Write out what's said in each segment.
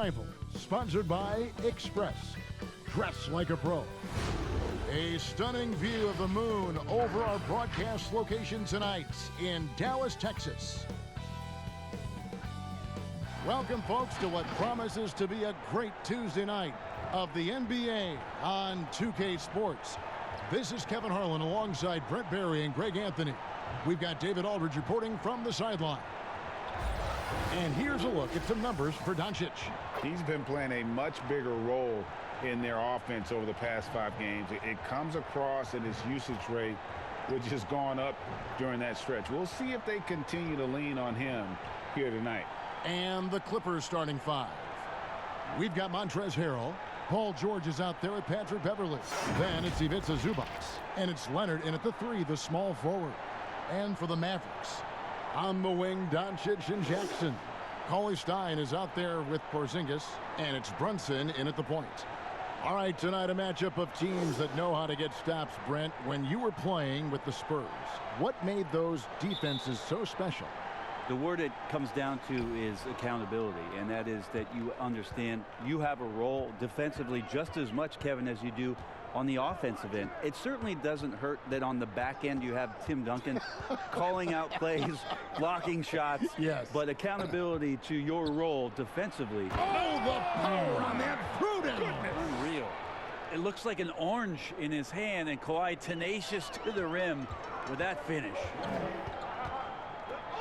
Arrival, sponsored by Express. Dress like a pro. A stunning view of the moon over our broadcast location tonight in Dallas, Texas. Welcome, folks, to what promises to be a great Tuesday night of the NBA on 2K Sports. This is Kevin Harlan alongside Brent Barry and Greg Anthony. We've got David Aldridge reporting from the sideline. And here's a look at some numbers for Doncic. He's been playing a much bigger role in their offense over the past 5 games. It comes across in his usage rate, which has gone up during that stretch. We'll see if they continue to lean on him here tonight. And the Clippers starting 5. We've got Montrezl Harrell. Paul George is out there with Patrick Beverley. Then it's Ivica Zubac. And it's Leonard in at the 3, the small forward. And for the Mavericks, on the wing, Doncic and Jackson. Cauley Stein is out there with Porzingis. And it's Brunson in at the point. All right, tonight a matchup of teams that know how to get stops, Brent. When you were playing with the Spurs, what made those defenses so special? The word it comes down to is accountability, and that is that you understand you have a role defensively just as much, Kevin, as you do on the offensive end. It certainly doesn't hurt that on the back end you have Tim Duncan calling out plays, blocking shots. Yes. But accountability to your role defensively. Oh, the power on that throwdown. Unreal. It looks like an orange in his hand, and Kawhi tenacious to the rim with that finish.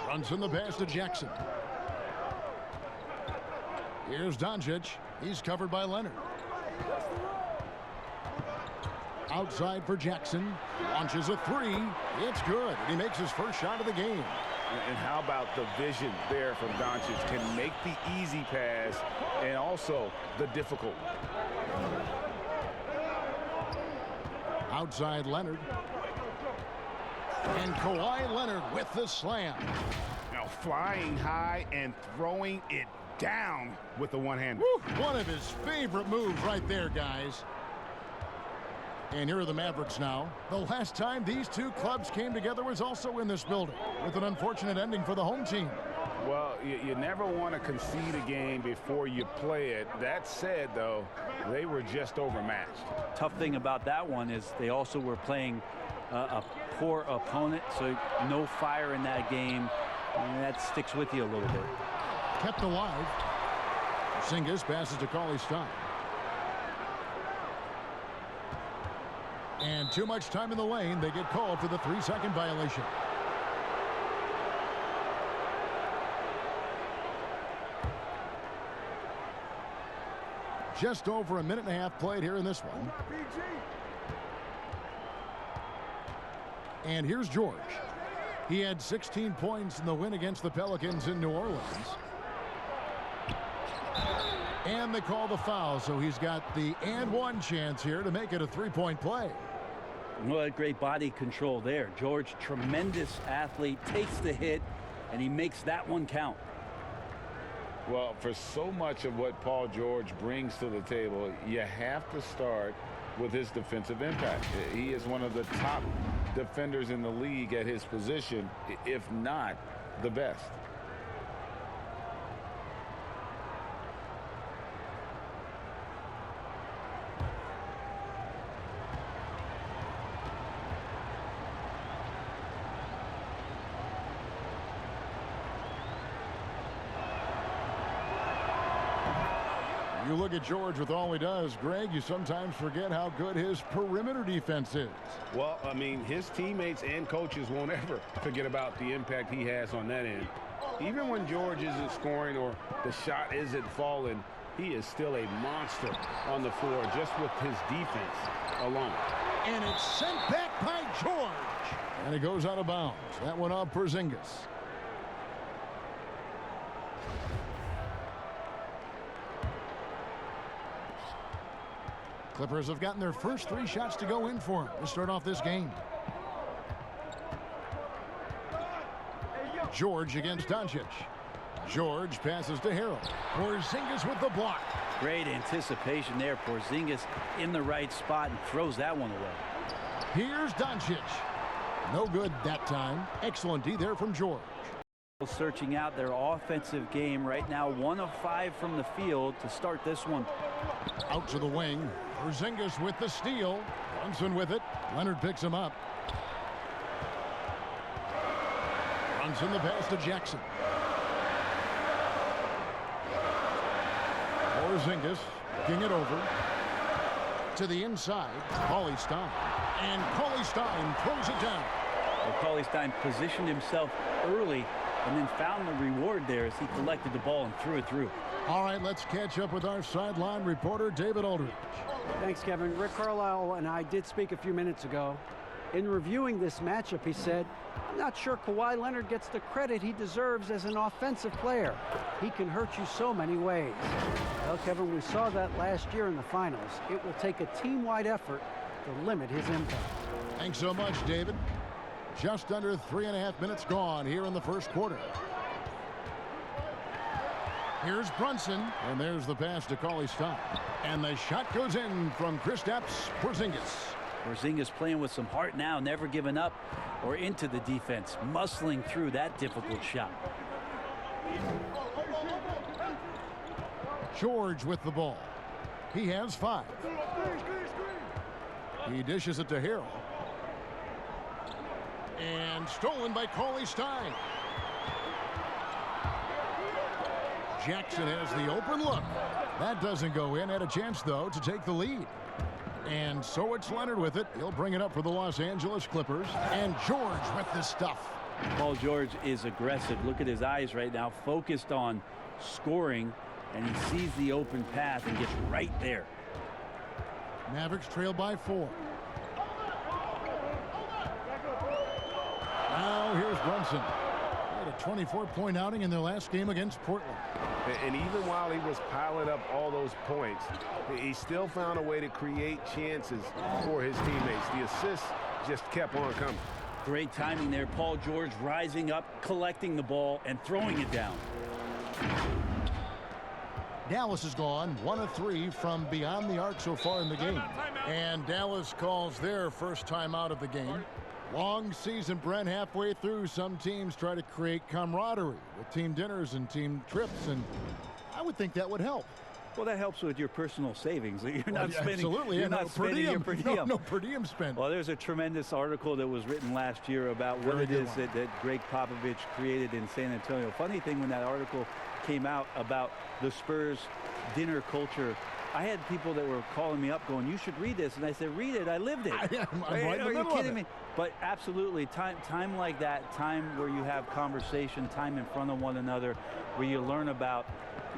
Brunson the pass to Jackson. Here's Doncic. He's covered by Leonard. Outside for Jackson. Launches a 3. It's good. He makes his first shot of the game. And how about the vision there from Doncic? Can make the easy pass and also the difficult. Outside Leonard. And Kawhi Leonard with the slam. Now flying high and throwing it down with the one-hander. One of his favorite moves right there, guys. And here are the Mavericks now. The last time these two clubs came together was also in this building, with an unfortunate ending for the home team. Well, you never want to concede a game before you play it. That said, though, they were just overmatched. Tough thing about that one is they also were playing a poor opponent, so no fire in that game, and that sticks with you a little bit. Kept alive. Porzingis passes to Cauley Stein. And too much time in the lane. They get called for the 3-second violation. Just over a minute and a half played here in this one. And here's George. He had 16 points in the win against the Pelicans in New Orleans. And they call the foul, so he's got the and-one chance here to make it a 3-point play. Well, great body control there. George, tremendous athlete, takes the hit, and he makes that one count. Well, for so much of what Paul George brings to the table, you have to start with his defensive impact. He is one of the top defenders in the league at his position, if not the best. You look at George with all he does, Greg, you sometimes forget how good his perimeter defense is. Well, I mean, his teammates and coaches won't ever forget about the impact he has on that end. Even when George isn't scoring or the shot isn't falling, he is still a monster on the floor just with his defense alone. And it's sent back by George. And it goes out of bounds. That one off Porzingis. Clippers have gotten their first 3 shots to go in for them to start off this game. George against Doncic. George passes to Harrell. Porzingis with the block. Great anticipation there. Porzingis in the right spot and throws that one away. Here's Doncic. No good that time. Excellent D there from George. Searching out their offensive game right now. 1 of 5 from the field to start this one. Out to the wing. Porzingis with the steal. Brunson with it. Leonard picks him up. Brunson the pass to Jackson. Porzingis looking it over to the inside. Cauley Stein. And Cauley Stein throws it down. Well, Cauley Stein positioned himself early and then found the reward there as he collected the ball and threw it through. All right, let's catch up with our sideline reporter, David Aldridge. Thanks, Kevin. Rick Carlisle and I did speak a few minutes ago. In reviewing this matchup, he said, "I'm not sure Kawhi Leonard gets the credit he deserves as an offensive player. He can hurt you so many ways." Well, Kevin, we saw that last year in the finals. It will take a team-wide effort to limit his impact. Thanks so much, David. Just under 3.5 minutes gone here in the first quarter. Here's Brunson, and there's the pass to Cauley Stein. And the shot goes in from Kristaps Porzingis. Porzingis playing with some heart now, never giving up or into the defense, muscling through that difficult shot. George with the ball. He has 5. He dishes it to Harrell. And stolen by Cauley Stein. Jackson has the open look. That doesn't go in. Had a chance, though, to take the lead. And so it's Leonard with it. He'll bring it up for the Los Angeles Clippers. And George with the stuff. Paul George is aggressive. Look at his eyes right now, focused on scoring, and he sees the open path and gets right there. Mavericks trail by 4. Now here's Brunson. He had a 24-point outing in their last game against Portland. And even while he was piling up all those points, he still found a way to create chances for his teammates. The assists just kept on coming. Great timing there. Paul George rising up, collecting the ball, and throwing it down. Dallas is gone 1 of 3 from beyond the arc so far in the game. And Dallas calls their first time out of the game. Long season, Brent, halfway through. Some teams try to create camaraderie with team dinners and team trips, and I would think that would help. Well, that helps with your personal savings. You're not spending. Absolutely, You're not spending your per diem. No per diem spend. Well, there's a tremendous article that was written last year about what it is that Greg Popovich created in San Antonio. Funny thing, when that article came out about the Spurs dinner culture, I had people that were calling me up going, "You should read this," and I said, "Read it. I lived it." I'm right in the middle of it. Are you kidding me? But absolutely, time like that, time where you have conversation, time in front of one another, where you learn about,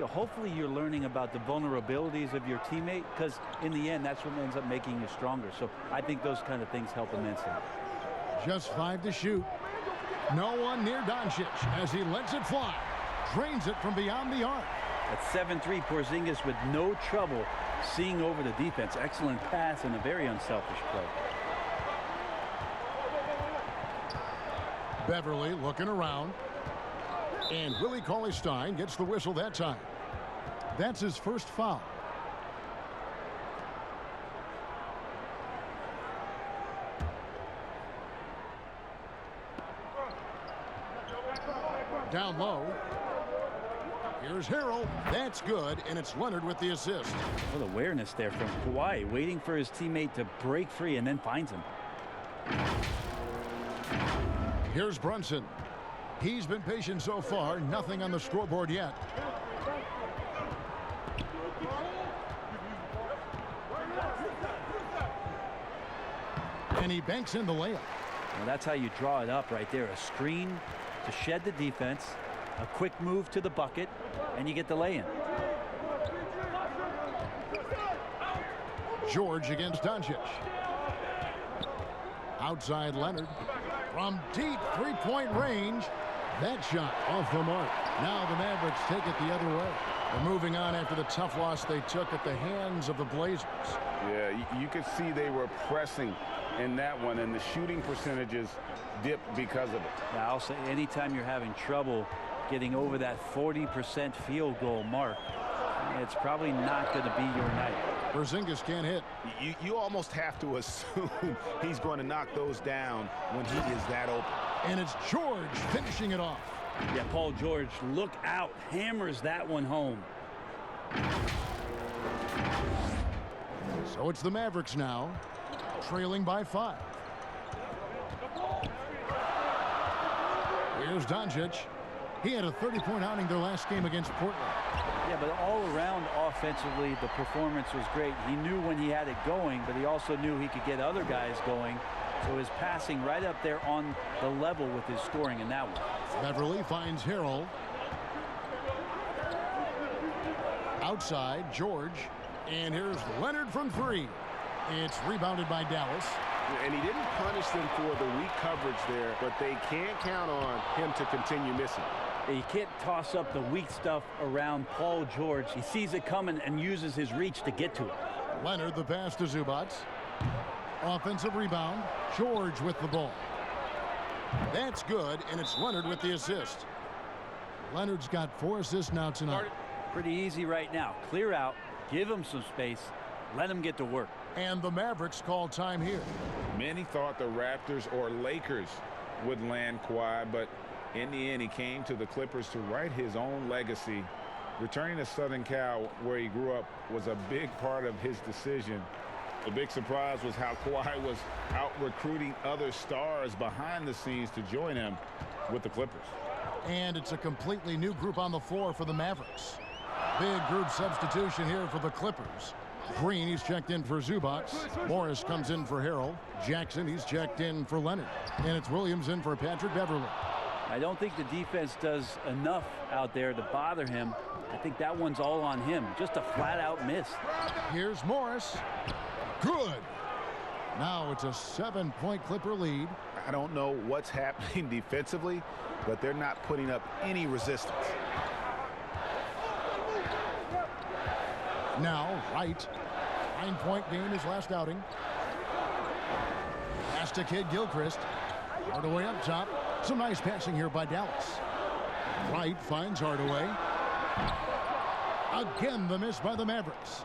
hopefully you're learning about the vulnerabilities of your teammate, because in the end, that's what ends up making you stronger. So I think those kind of things help immensely. Just 5 to shoot. No one near Doncic as he lets it fly. Drains it from beyond the arc. At 7-3, Porzingis with no trouble seeing over the defense. Excellent pass and a very unselfish play. Beverly looking around. And Willie Cauley-Stein gets the whistle that time. That's his first foul. Down low. Here's Harrell. That's good, and it's Leonard with the assist. What awareness there from Kawhi, waiting for his teammate to break free and then finds him. Here's Brunson. He's been patient so far. Nothing on the scoreboard yet. And he banks in the layup. Well, that's how you draw it up right there. A screen to shed the defense, a quick move to the bucket, and you get the lay-in. George against Doncic. Outside Leonard. From deep three-point range. That shot off the mark. Now the Mavericks take it the other way. They're moving on after the tough loss they took at the hands of the Blazers. Yeah, you could see they were pressing in that one, and the shooting percentages dipped because of it. Now, I'll say anytime you're having trouble getting over that 40% field goal mark, it's probably not going to be your night. Porzingis can't hit. You almost have to assume he's going to knock those down when he is that open. And it's George finishing it off. Yeah, Paul George, look out, hammers that one home. So it's the Mavericks now, trailing by 5. Here's Doncic. He had a 30-point outing their last game against Portland. Yeah, but all around offensively, the performance was great. He knew when he had it going, but he also knew he could get other guys going. So his passing right up there on the level with his scoring in that one. Beverly finds Harrell. Outside, George. And here's Leonard from 3. It's rebounded by Dallas. And he didn't punish them for the weak coverage there, but they can't count on him to continue missing. You can't toss up the weak stuff around Paul George. He sees it coming and uses his reach to get to it. Leonard the pass to Zubac. Offensive rebound. George with the ball. That's good, and it's Leonard with the assist. Leonard's got 4 assists now tonight. Pretty easy right now. Clear out, give him some space, let him get to work. And the Mavericks call time here. Many thought the Raptors or Lakers would land Kawhi, but in the end, he came to the Clippers to write his own legacy. Returning to Southern Cal, where he grew up, was a big part of his decision. The big surprise was how Kawhi was out recruiting other stars behind the scenes to join him with the Clippers. And it's a completely new group on the floor for the Mavericks. Big group substitution here for the Clippers. Green, he's checked in for Zubac. Morris comes in for Harrell. Jackson, he's checked in for Leonard. And it's Williams in for Patrick Beverly. I don't think the defense does enough out there to bother him. I think that one's all on him. Just a flat-out miss. Here's Morris. Good. Now it's a 7-point Clipper lead. I don't know what's happening defensively, but they're not putting up any resistance. Now, Wright. 9-point game his last outing. Pass to Kid Gilchrist. Hardaway up top. Some nice passing here by Dallas. Wright finds Hardaway. Again, the miss by the Mavericks.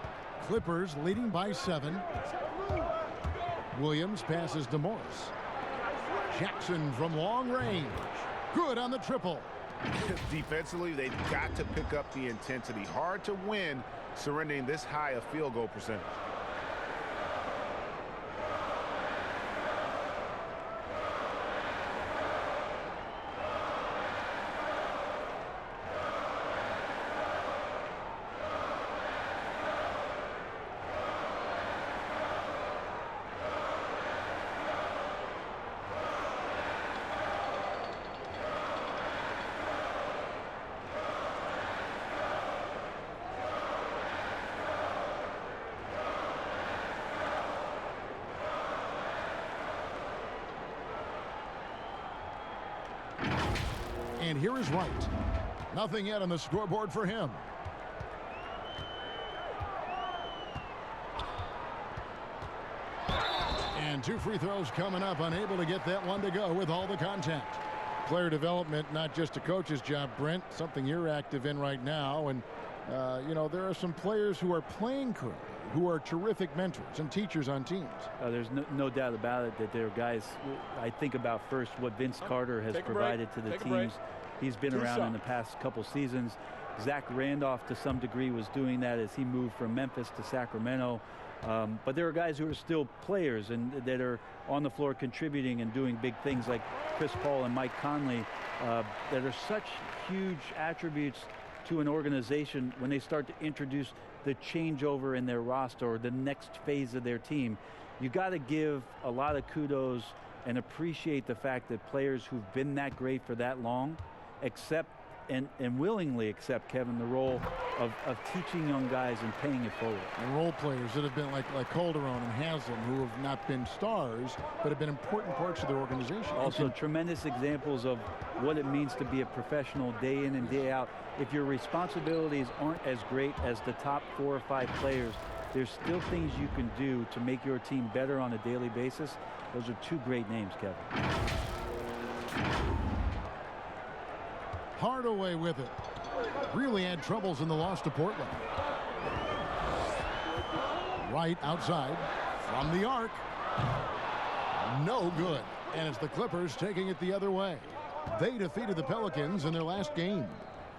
Clippers leading by 7. Williams passes to Morris. Jackson from long range. Good on the triple. Defensively, they've got to pick up the intensity. Hard to win surrendering this high a field goal percentage. And here is Wright. Nothing yet on the scoreboard for him. And 2 free throws coming up. Unable to get that one to go with all the contact. Player development, not just a coach's job, Brent. Something you're active in right now. And, you know, there are some players who are playing currently who are terrific mentors and teachers on teams. There's no doubt about it that there are guys. I think about first what Vince Carter has provided to the teams. He's been around in the past couple seasons. Zach Randolph, to some degree, was doing that as he moved from Memphis to Sacramento. But there are guys who are still players and that are on the floor contributing and doing big things like Chris Paul and Mike Conley that are such huge attributes to an organization when they start to introduce the changeover in their roster or the next phase of their team. You got to give a lot of kudos and appreciate the fact that players who've been that great for that long accept and willingly accept, Kevin, the role of teaching young guys and paying it forward. And role players that have been like Calderon and Haslam, who have not been stars, but have been important parts of their organization. Also, tremendous examples of what it means to be a professional day in and day out. If your responsibilities aren't as great as the top 4 or 5 players, there's still things you can do to make your team better on a daily basis. Those are 2 great names, Kevin. Hardaway with it. Really had troubles in the loss to Portland. Right outside from the arc. No good. And it's the Clippers taking it the other way. They defeated the Pelicans in their last game.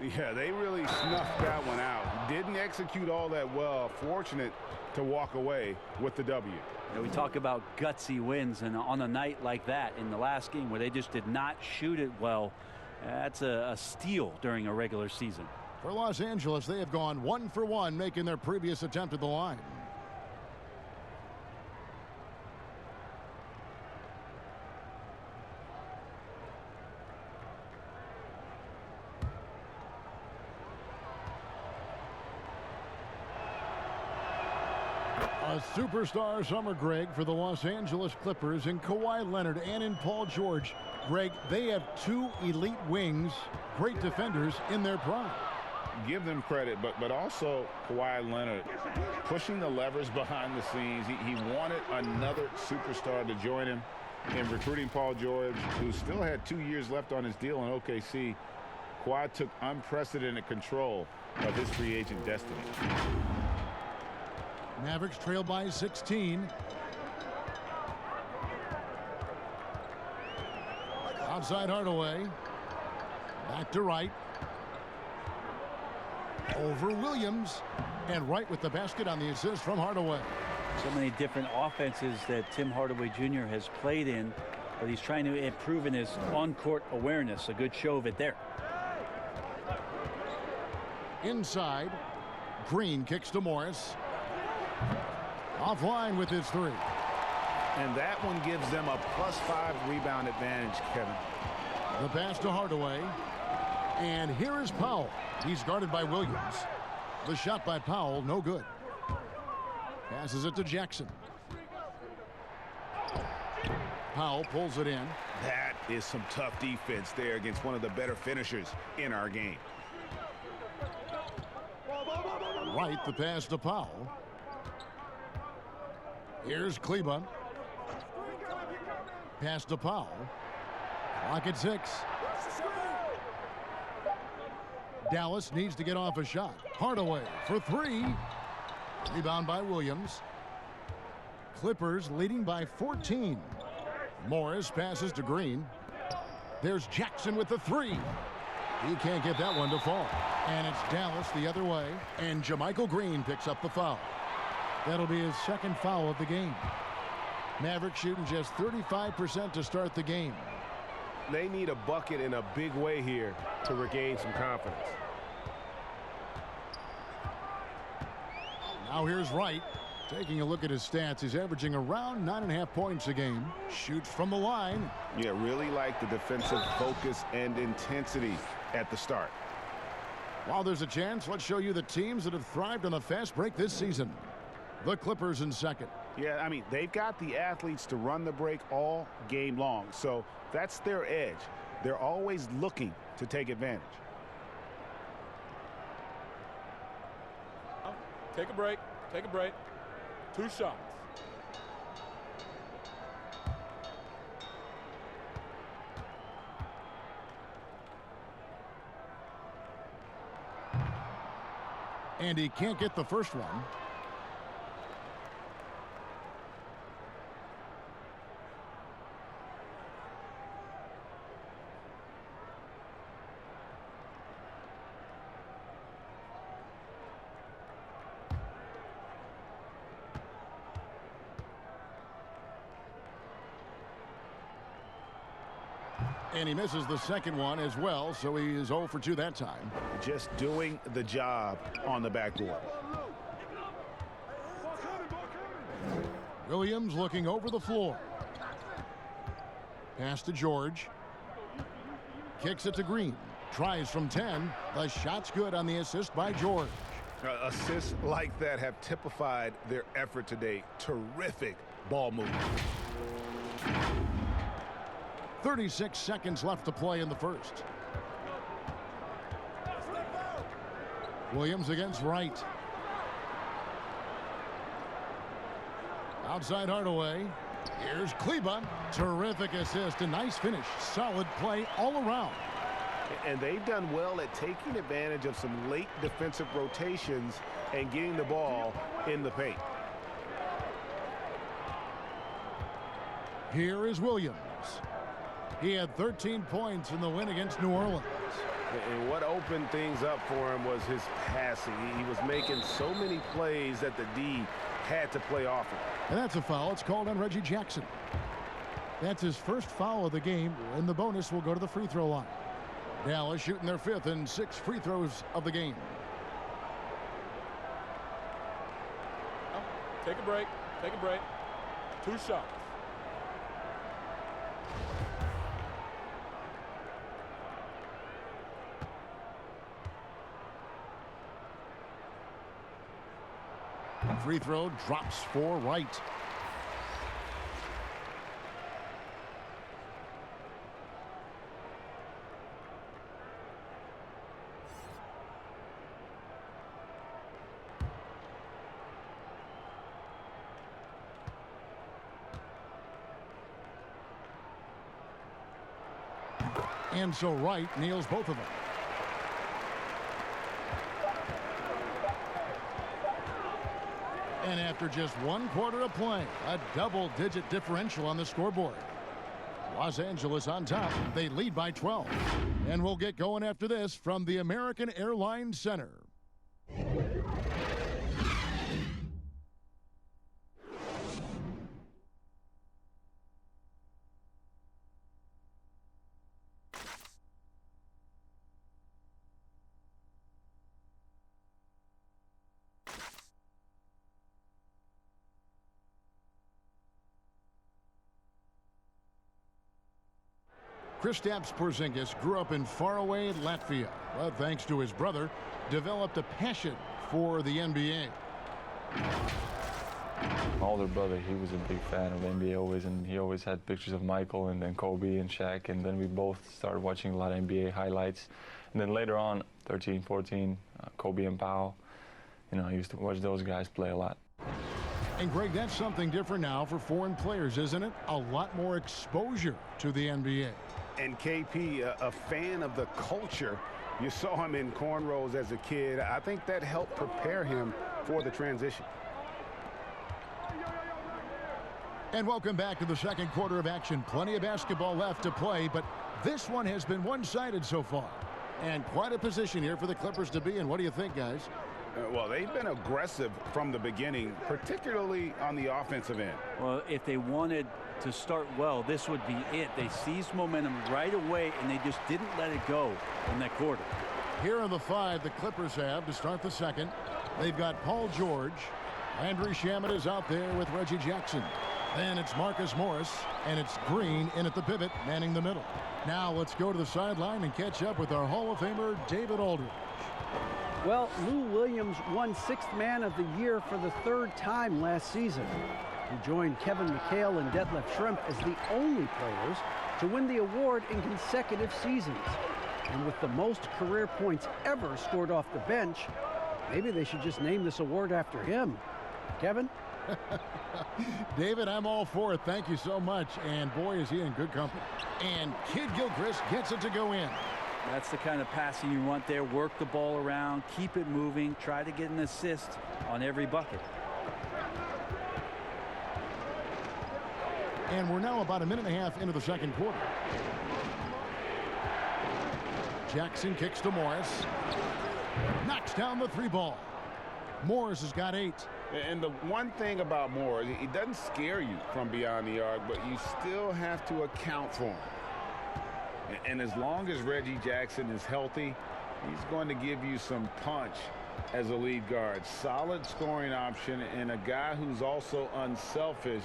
Yeah, they really snuffed that one out. Didn't execute all that well. Fortunate to walk away with the W. You know, we talk about gutsy wins, and on a night like that in the last game where they just did not shoot it well, that's a steal during a regular season. For Los Angeles, they have gone 1 for 1, making their previous attempt at the line. A superstar summer, Greg, for the Los Angeles Clippers in Kawhi Leonard and in Paul George. Greg, they have 2 elite wings, great defenders in their prime. Give them credit, but also Kawhi Leonard pushing the levers behind the scenes. He wanted another superstar to join him in recruiting Paul George, who still had 2 years left on his deal in OKC. Kawhi took unprecedented control of his free agent destiny. Mavericks trail by 16. Outside Hardaway. Back to Wright. Over Williams. And Wright with the basket on the assist from Hardaway. So many different offenses that Tim Hardaway Jr. has played in, but he's trying to improve in his on-court awareness. A good show of it there. Inside. Green kicks to Morris. Offline with his 3. And that one gives them a +5 rebound advantage, Kevin. The pass to Hardaway. And here is Powell. He's guarded by Williams. The shot by Powell, no good. Passes it to Jackson. Powell pulls it in. That is some tough defense there against one of the better finishers in our game. Wright, the pass to Powell. Here's Kleba. Pass to Powell. Clock at 6. Dallas needs to get off a shot. Hardaway for 3. Rebound by Williams. Clippers leading by 14. Morris passes to Green. There's Jackson with the 3. He can't get that one to fall. And it's Dallas the other way. And JaMychal Green picks up the foul. That'll be his second foul of the game. Mavericks shooting just 35% to start the game. They need a bucket in a big way here to regain some confidence. Now here's Wright. Taking a look at his stats, he's averaging around 9.5 points a game. Shoots from the line. Yeah, really like the defensive focus and intensity at the start. While there's a chance, let's show you the teams that have thrived on the fast break this season. The Clippers in second. Yeah, I mean, they've got the athletes to run the break all game long, so that's their edge. They're always looking to take advantage. Take a break. Take a break. 2 shots. And he can't get the first one. And he misses the second one as well, so he is 0 for 2 that time. Just doing the job on the backboard. Williams looking over the floor. Pass to George. Kicks it to Green. Tries from 10. The shot's good on the assist by George. Assists like that have typified their effort today. Terrific ball movement. 36 seconds left to play in the first. Williams against Wright. Outside Hardaway. Here's Kleba. Terrific assist. A nice finish. Solid play all around. And they've done well at taking advantage of some late defensive rotations and getting the ball in the paint. Here is Williams. He had 13 points in the win against New Orleans. And what opened things up for him was his passing. He was making so many plays that the D had to play off him. And that's a foul. It's called on Reggie Jackson. That's his first foul of the game, and the bonus will go to the free throw line. Dallas shooting their 5th and 6th free throws of the game. Take a break. Take a break. 2 shots. Free throw drops for Wright. And so Wright nails both of them. And after just 1 quarter of play, a double-digit differential on the scoreboard. Los Angeles on top. They lead by 12. And we'll get going after this from the American Airlines Center. Kristaps Porzingis grew up in faraway Latvia, but thanks to his brother, developed a passion for the NBA. My older brother, he was a big fan of NBA always, and he always had pictures of Michael and then Kobe and Shaq, and then we both started watching a lot of NBA highlights. And then later on, 13, 14, Kobe and Powell, you know, I used to watch those guys play a lot. And Greg, that's something different now for foreign players, isn't it? A lot more exposure to the NBA. And KP, a fan of the culture. You saw him in cornrows as a kid. I think that helped prepare him for the transition. And welcome back to the second quarter of action. Plenty of basketball left to play, but this one has been one-sided so far. And quite a position here for the Clippers to be in. What do you think, guys? Well, they've been aggressive from the beginning, particularly on the offensive end. Well, if they wanted to start well, this would be it. They seized momentum right away, and they just didn't let it go in that quarter. Here are the 5 the Clippers have to start the second. They've got Paul George. Landry Shamet is out there with Reggie Jackson. Then it's Marcus Morris, and it's Green in at the pivot, manning the middle. Now let's go to the sideline and catch up with our Hall of Famer, David Aldridge. Well, Lou Williams won 6th Man of the Year for the 3rd time last season. He joined Kevin McHale and Detlef Schrempf as the only players to win the award in consecutive seasons. And with the most career points ever scored off the bench, maybe they should just name this award after him. Kevin? David, I'm all for it. Thank you so much. And boy, is he in good company. And Kid Gilchrist gets it to go in. That's the kind of passing you want there. Work the ball around, keep it moving, try to get an assist on every bucket. And we're now about a minute and a half into the second quarter. Jackson kicks to Morris. Knocks down the 3 ball. Morris has got 8. And the one thing about Morris, he doesn't scare you from beyond the arc, but you still have to account for him. And as long as Reggie Jackson is healthy, he's going to give you some punch as a lead guard. Solid scoring option and a guy who's also unselfish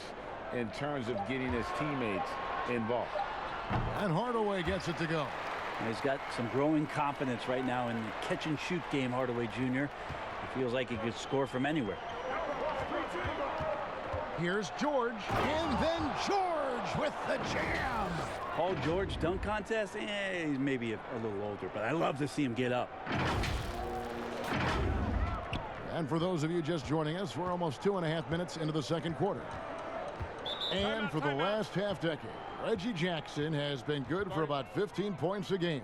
in terms of getting his teammates involved. And Hardaway gets it to go. He's got some growing confidence right now in the catch-and-shoot game, Hardaway Jr. He feels like he could score from anywhere. Here's George, and then George with the jam. Paul George dunk contest? He's maybe a little older, but I love to see him get up. And for those of you just joining us, we're almost 2.5 minutes into the second quarter. And for the last half decade, Reggie Jackson has been good for about 15 points a game.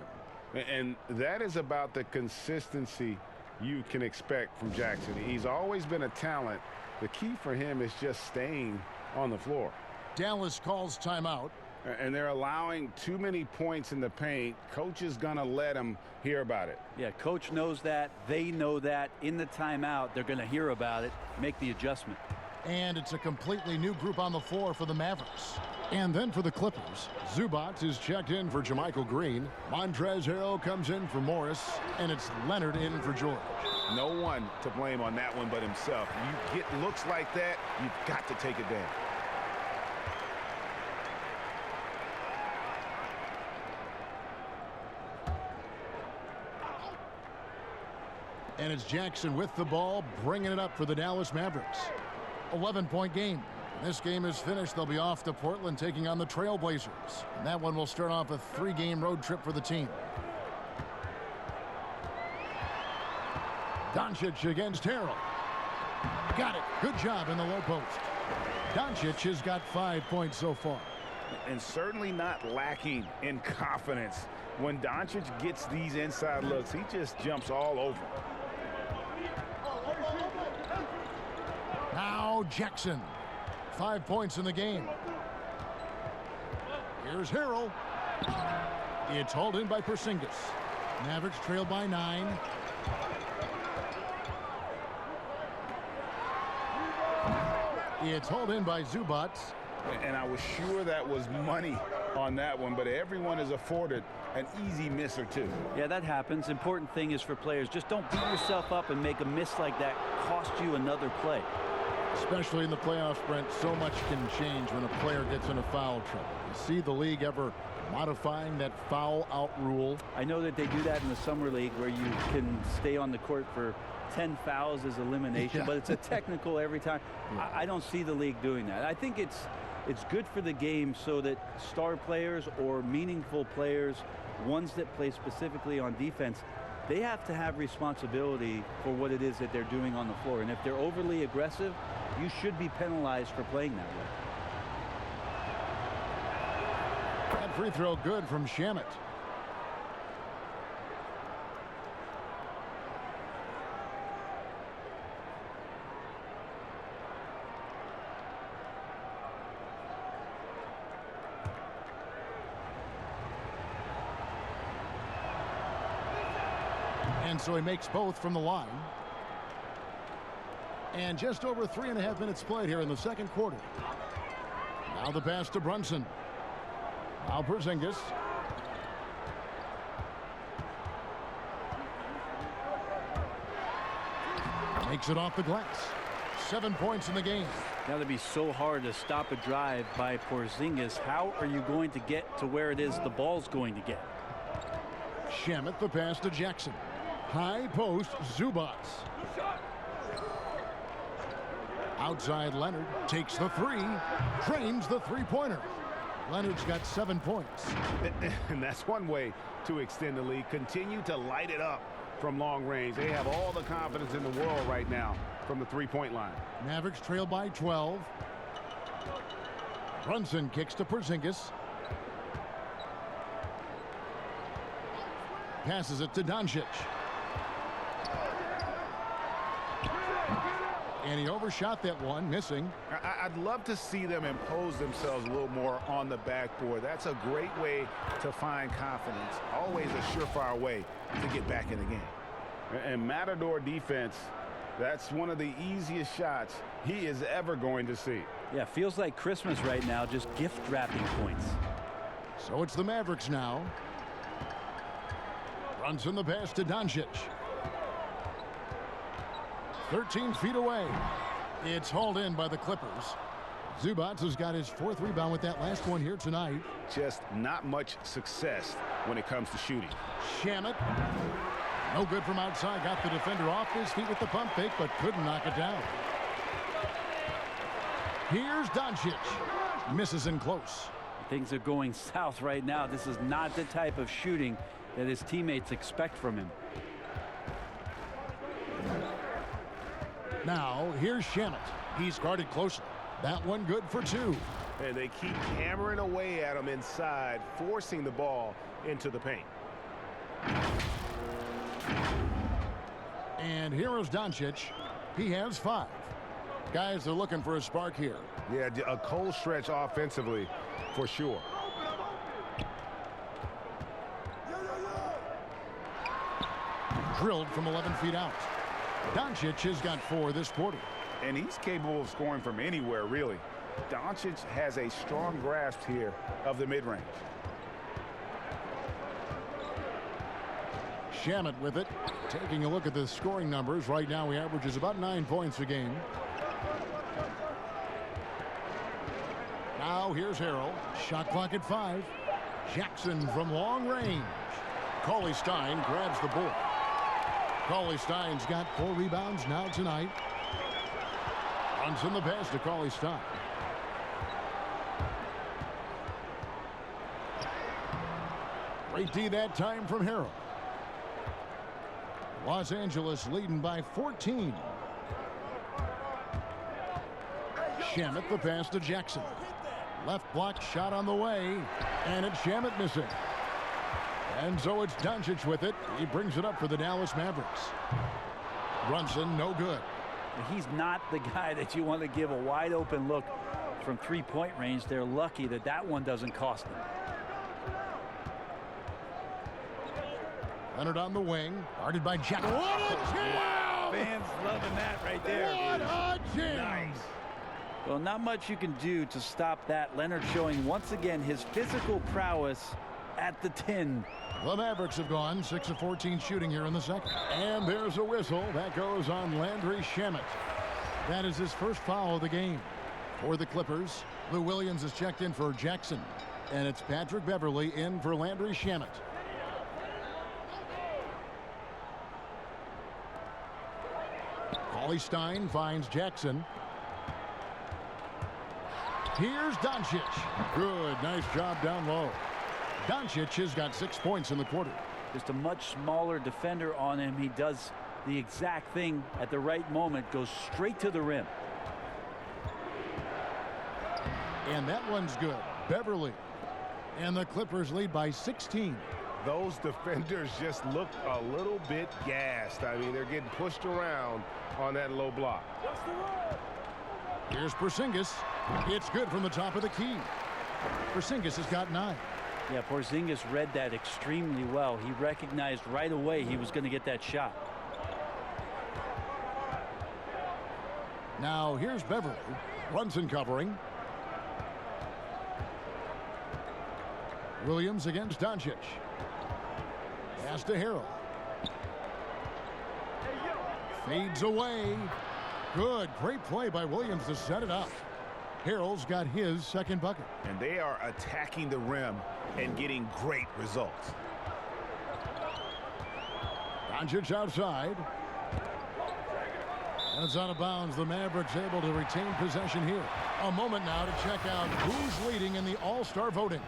And that is about the consistency you can expect from Jackson. He's always been a talent. The key for him is just staying on the floor. Dallas calls timeout. And they're allowing too many points in the paint. Coach is going to let them hear about it. Yeah, coach knows that. They know that. In the timeout, they're going to hear about it, make the adjustment. And it's a completely new group on the floor for the Mavericks. And then for the Clippers, Zubac is checked in for Jermichael Green. Montrezl Harrell comes in for Morris. And it's Leonard in for George. No one to blame on that one but himself. You get looks like that, you've got to take it down. And it's Jackson with the ball, bringing it up for the Dallas Mavericks. 11-point game. This game is finished. They'll be off to Portland taking on the Trailblazers. And that one will start off a 3-game road trip for the team. Doncic against Harrell. Got it. Good job in the low post. Doncic has got 5 points so far. And certainly not lacking in confidence. When Doncic gets these inside looks, he just jumps all over. Now Jackson. 5 points in the game. Here's Harrell. It's hauled in by Porzingis. Mavericks trail by 9. It's hauled in by Zubac. And I was sure that was money on that one, but everyone is afforded an easy miss or two. Yeah, that happens. Important thing is for players, just don't beat yourself up and make a miss like that cost you another play. Especially in the playoffs, Brent, so much can change when a player gets in a foul trouble. You see the league ever modifying that foul out rule? I know that they do that in the summer league where you can stay on the court for 10 fouls as elimination, but it's a technical every time. I don't see the league doing that. I think it's good for the game so that star players or meaningful players, ones that play specifically on defense, they have to have responsibility for what it is that they're doing on the floor. And if they're overly aggressive, you should be penalized for playing that way. That free throw good from Shamet. And so he makes both from the line. And just over 3.5 minutes played here in the second quarter. Now the pass to Brunson. Now Porzingis. Makes it off the glass. 7 points in the game. Now it'd be so hard to stop a drive by Porzingis. How are you going to get to where it is the ball's going to get? Shamet the pass to Jackson. High post, Zubac. Outside Leonard takes the three, drains the three-pointer. Leonard's got 7 points. And that's one way to extend the lead. Continue to light it up from long range. They have all the confidence in the world right now from the three-point line. Mavericks trail by 12. Brunson kicks to Porzingis. Passes it to Doncic. And he overshot that one, missing. I'd love to see them impose themselves a little more on the backboard. That's a great way to find confidence. Always a surefire way to get back in the game. And Matador defense, that's one of the easiest shots he is ever going to see. Yeah, feels like Christmas right now, just gift wrapping points. So it's the Mavericks now. Brunson the pass to Doncic. 13 feet away. It's hauled in by the Clippers. Zubac has got his 4th rebound with that last one here tonight. Just not much success when it comes to shooting. Shamet. No good from outside. Got the defender off his feet with the pump fake, but couldn't knock it down. Here's Doncic. Misses in close. Things are going south right now. This is not the type of shooting that his teammates expect from him. Now, here's Shamet. He's guarded closely. That one good for 2. And they keep hammering away at him inside, forcing the ball into the paint. And here is Doncic. He has 5. Guys, they're looking for a spark here. Yeah, a cold stretch offensively for sure. Drilled from 11 feet out. Doncic has got 4 this quarter. And he's capable of scoring from anywhere, really. Doncic has a strong grasp here of the mid-range. Shamet with it. Taking a look at the scoring numbers. Right now he averages about 9 points a game. Now here's Harrell. Shot clock at 5. Jackson from long range. Cauley-Stein grabs the board. Cauley-Stein's got 4 rebounds now tonight. Runs in the pass to Cauley-Stein. Great D that time from Harrell. Los Angeles leading by 14. Shamet the pass to Jackson. Left block shot on the way. And it's Shamet missing. And so it's Doncic with it. He brings it up for the Dallas Mavericks. Brunson, no good. He's not the guy that you want to give a wide open look from 3-point range. They're lucky that that one doesn't cost them. Leonard on the wing. Guarded by Jackson. What a jam! Wow, fans loving that right there. What a jam! Nice. Well, not much you can do to stop that. Leonard showing once again his physical prowess at the 10. The Mavericks have gone 6 of 14 shooting here in the second. And there's a whistle. That goes on Landry Shamet. That is his first foul of the game. For the Clippers, Lou Williams is checked in for Jackson. And it's Patrick Beverley in for Landry Shamet. Cauley-Stein finds Jackson. Here's Doncic. Good, nice job down low. Doncic has got 6 points in the quarter. Just a much smaller defender on him. He does the exact thing at the right moment. Goes straight to the rim. And that one's good. Beverley. And the Clippers lead by 16. Those defenders just look a little bit gassed. I mean, they're getting pushed around on that low block. Here's Porzingis. It's good from the top of the key. Porzingis has got 9. Yeah, Porzingis read that extremely well. He recognized right away he was going to get that shot. Now here's Beverley. Brunson covering. Williams against Doncic. Pass to Harrell. Fades away. Good. Great play by Williams to set it up. Harrell's got his second bucket. And they are attacking the rim and getting great results. Doncic outside. That's out of bounds. The Mavericks able to retain possession here. A moment now to check out who's leading in the All-Star voting.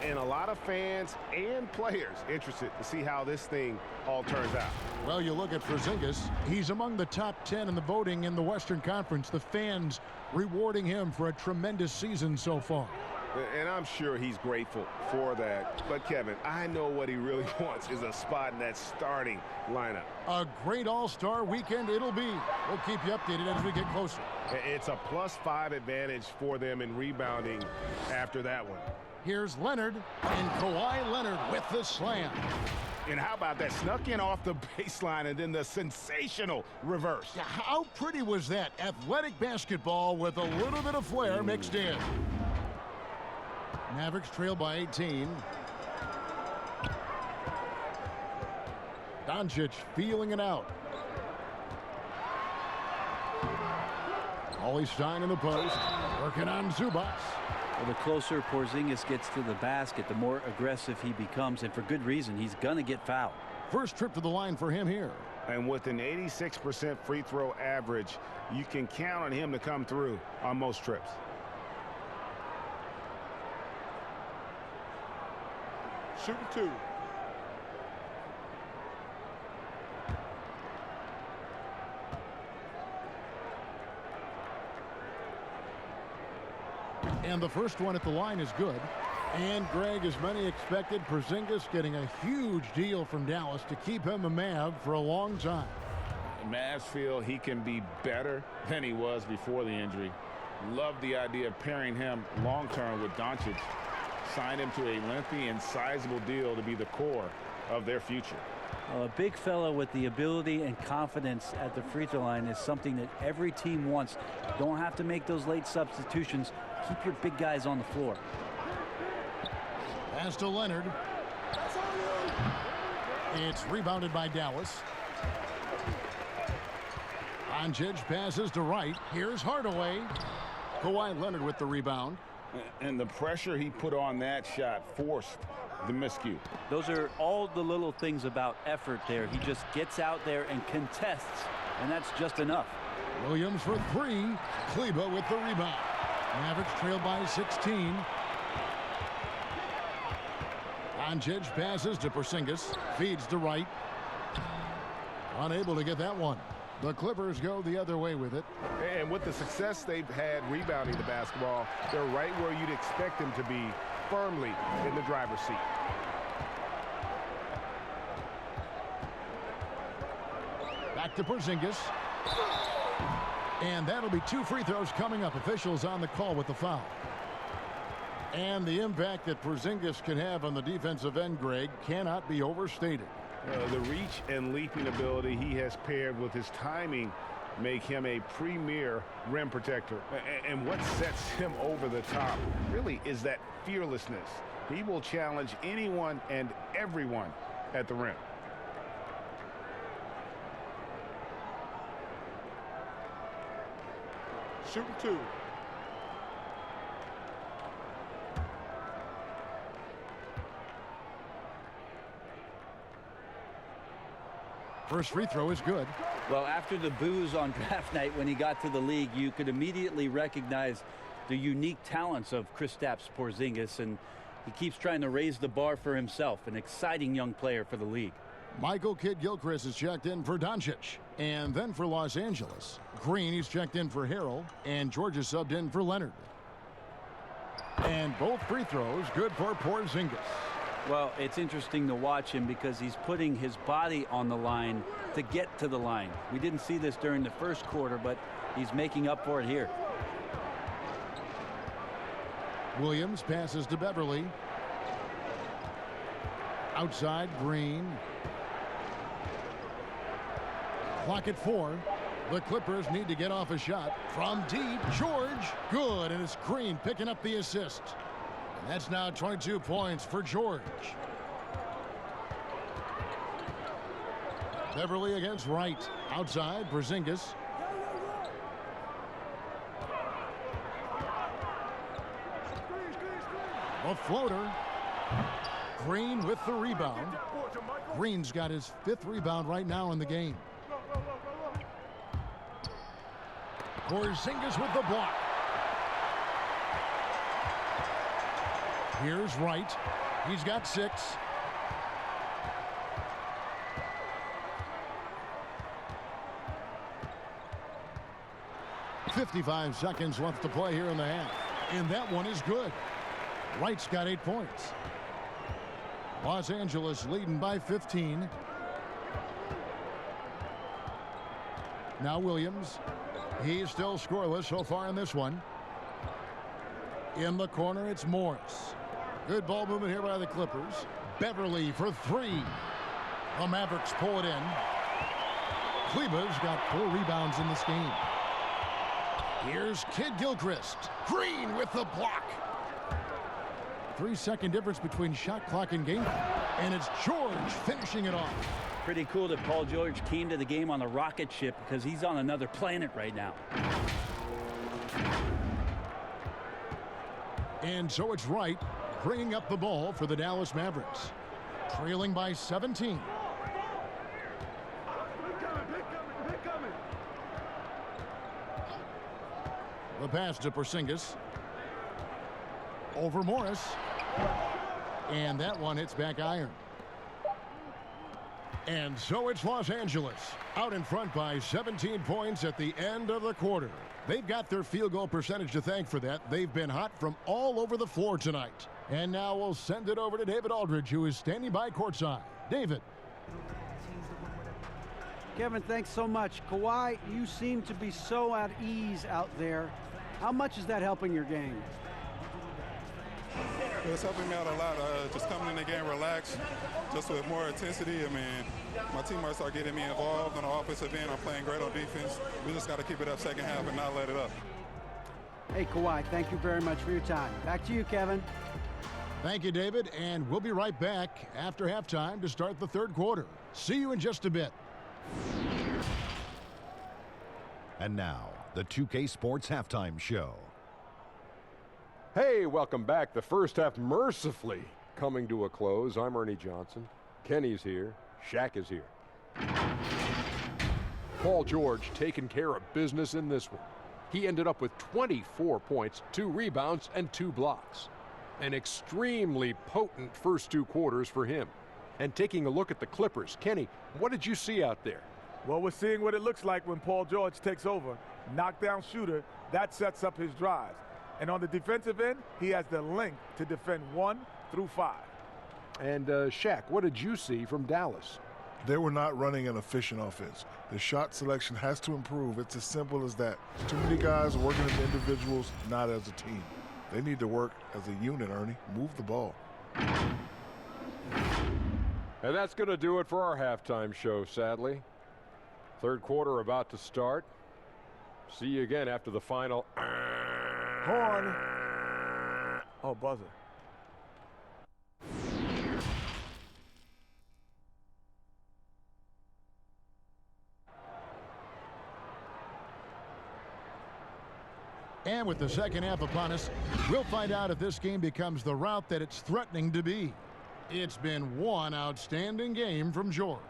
And a lot of fans and players interested to see how this thing all turns out. Well, you look at Porzingis. He's among the top 10 in the voting in the Western Conference. The fans rewarding him for a tremendous season so far. And I'm sure he's grateful for that. But, Kevin, I know what he really wants is a spot in that starting lineup. A great All-Star weekend it'll be. We'll keep you updated as we get closer. It's a +5 advantage for them in rebounding after that one. Here's Leonard, and Kawhi Leonard with the slam. And how about that? Snuck in off the baseline and then the sensational reverse. How pretty was that? Athletic basketball with a little bit of flair mixed in. Mavericks trail by 18. Doncic feeling it out. Cauley-Stein in the post. Working on Zubac. Well, the closer Porzingis gets to the basket, the more aggressive he becomes, and for good reason. He's going to get fouled. First trip to the line for him here. And with an 86% free throw average, you can count on him to come through on most trips. Shooting 2. And the first one at the line is good. And Greg, as many expected, Porzingis getting a huge deal from Dallas to keep him a Mav for a long time. Mavs feel he can be better than he was before the injury. Love the idea of pairing him long-term with Doncic. Signed him to a lengthy and sizable deal to be the core of their future. A big fella with the ability and confidence at the free throw line is something that every team wants. Don't have to make those late substitutions. Keep your big guys on the floor. Pass to Leonard. It's rebounded by Dallas. Doncic passes to Wright. Here's Hardaway. Kawhi Leonard with the rebound. And the pressure he put on that shot forced the miscue. Those are all the little things about effort there. He just gets out there and contests, and that's just enough. Williams for three. Kleba with the rebound. Mavericks trail by 16. Doncic passes to Porzingis. Feeds to Wright. Unable to get that one. The Clippers go the other way with it. And with the success they've had rebounding the basketball, they're right where you'd expect them to be, firmly in the driver's seat. Back to Porzingis. And that'll be 2 free throws coming up. Officials on the call with the foul. And the impact that Porzingis can have on the defensive end, Greg, cannot be overstated. The reach and leaping ability he has paired with his timing make him a premier rim protector. And what sets him over the top really is that fearlessness. He will challenge anyone and everyone at the rim. Shooting 2. First free throw is good. Well, after the boos on draft night when he got to the league, you could immediately recognize the unique talents of Kristaps Porzingis, and he keeps trying to raise the bar for himself. An exciting young player for the league. Michael Kidd-Gilchrist is checked in for Doncic. And then for Los Angeles, Green, he's checked in for Harrell, and George is subbed in for Leonard. And both free throws good for Porzingis. Well, it's interesting to watch him because he's putting his body on the line to get to the line. We didn't see this during the first quarter, but he's making up for it here. Williams passes to Beverly. Outside, Green. Clock at 4. The Clippers need to get off a shot. From deep, George. Good, and it's Green picking up the assist. And that's now 22 points for George. Beverly against Wright. Outside, Porzingis. A floater. Green with the rebound. Green's got his 5th rebound right now in the game. Porzingis with the block. Here's Wright. He's got 6. .55 seconds left to play here in the half. And that one is good. Wright's got 8 points. Los Angeles leading by 15. Now Williams. He's still scoreless so far in this one. In the corner, it's Morris. Good ball movement here by the Clippers. Beverly for 3. The Mavericks pull it in. Kleba's got 4 rebounds in this game. Here's Kidd-Gilchrist. Green with the block. 3-second difference between shot clock and game. And it's George finishing it off. Pretty cool that Paul George came to the game on a rocket ship because he's on another planet right now. And so it's Wright bringing up the ball for the Dallas Mavericks. Trailing by 17. The pass to Porzingis. Over Morris. And that one hits back iron. And so it's Los Angeles out in front by 17 points at the end of the quarter. They've got their field goal percentage to thank for that. They've been hot from all over the floor tonight. And now we'll send it over to David Aldridge, who is standing by courtside. David. Kevin, thanks so much. Kawhi, you seem to be so at ease out there. How much is that helping your game? It's helping me out a lot. Just coming in the game relaxed, just with more intensity. I mean, my teammates are getting me involved on the offensive end. I'm playing great on defense. We just got to keep it up second half and not let it up. Hey, Kawhi, thank you very much for your time. Back to you, Kevin. Thank you, David, and we'll be right back after halftime to start the third quarter. See you in just a bit. And now, the 2K Sports Halftime Show. Hey, welcome back. The first half mercifully coming to a close. I'm Ernie Johnson. Kenny's here. Shaq is here. Paul George taking care of business in this one. He ended up with 24 points, 2 rebounds, and 2 blocks. An extremely potent first 2 quarters for him. And taking a look at the Clippers, Kenny, what did you see out there? Well, we're seeing what it looks like when Paul George takes over. Knockdown shooter, that sets up his drives. And on the defensive end, he has the length to defend 1 through 5. And Shaq, what did you see from Dallas? They were not running an efficient offense. The shot selection has to improve. It's as simple as that. Too many guys working as individuals, not as a team. They need to work as a unit, Ernie. Move the ball. And that's going to do it for our halftime show, sadly. Third quarter about to start. See you again after the final. Horn. Oh, buzzer. And with the second half upon us, we'll find out if this game becomes the route that it's threatening to be. It's been one outstanding game from George.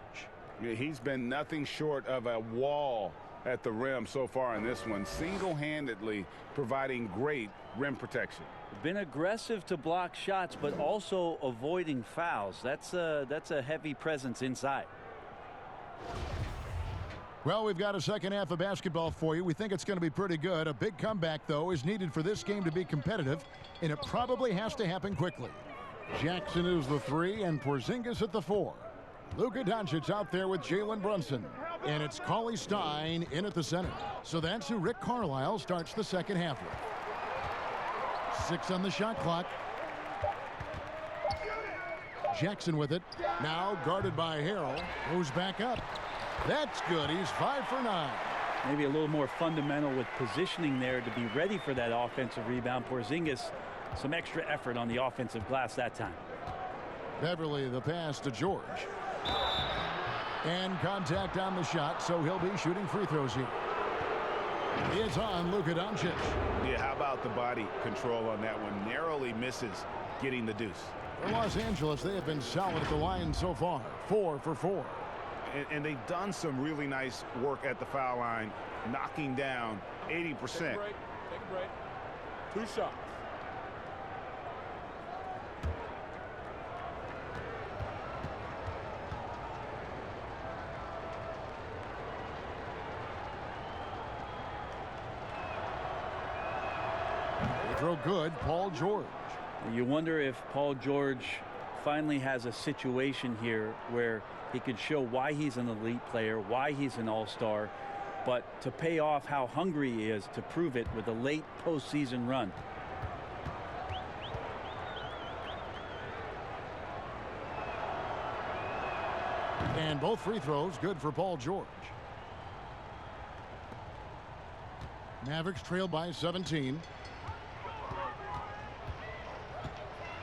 Yeah, he's been nothing short of a wall at the rim so far in this one, single-handedly providing great rim protection. Been aggressive to block shots, but also avoiding fouls. That's a heavy presence inside. Well, we've got a second half of basketball for you. We think it's going to be pretty good. A big comeback, though, is needed for this game to be competitive, and it probably has to happen quickly. Jackson is the 3, and Porzingis at the 4. Luka Doncic out there with Jalen Brunson. And it's Cauley Stein in at the center. So that's who Rick Carlisle starts the second half with. 6 on the shot clock. Jackson with it. Now guarded by Harrell. Goes back up. That's good. He's 5 for 9. Maybe a little more fundamental with positioning there to be ready for that offensive rebound. Porzingis, some extra effort on the offensive glass that time. Beverly the pass to George. And contact on the shot, so he'll be shooting free throws here. It's on Luka Doncic. Yeah, how about the body control on that one? Narrowly misses getting the deuce. For Los Angeles, they have been solid at the line so far. 4 for 4. And they've done some really nice work at the foul line, knocking down 80%. Take a break. Take a break. 2 shots. Throw good, Paul George. You wonder if Paul George finally has a situation here where he could show why he's an elite player, why he's an all-star, but to pay off how hungry he is to prove it with a late postseason run. And both free throws good for Paul George. Mavericks trail by 17.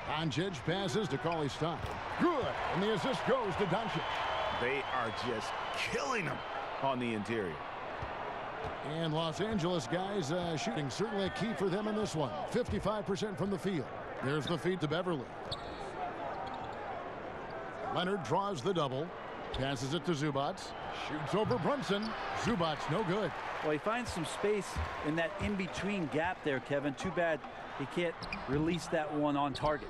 Doncic passes to Cauley Stein. Good. And the assist goes to Doncic. They are just killing him on the interior. And Los Angeles guys shooting certainly a key for them in this one. 55% from the field. There's the feed to Beverly. Leonard draws the double. Passes it to Zubac. Shoots over Brunson. Zubac no good. Well, he finds some space in that in-between gap there, Kevin. Too bad he can't release that one on target.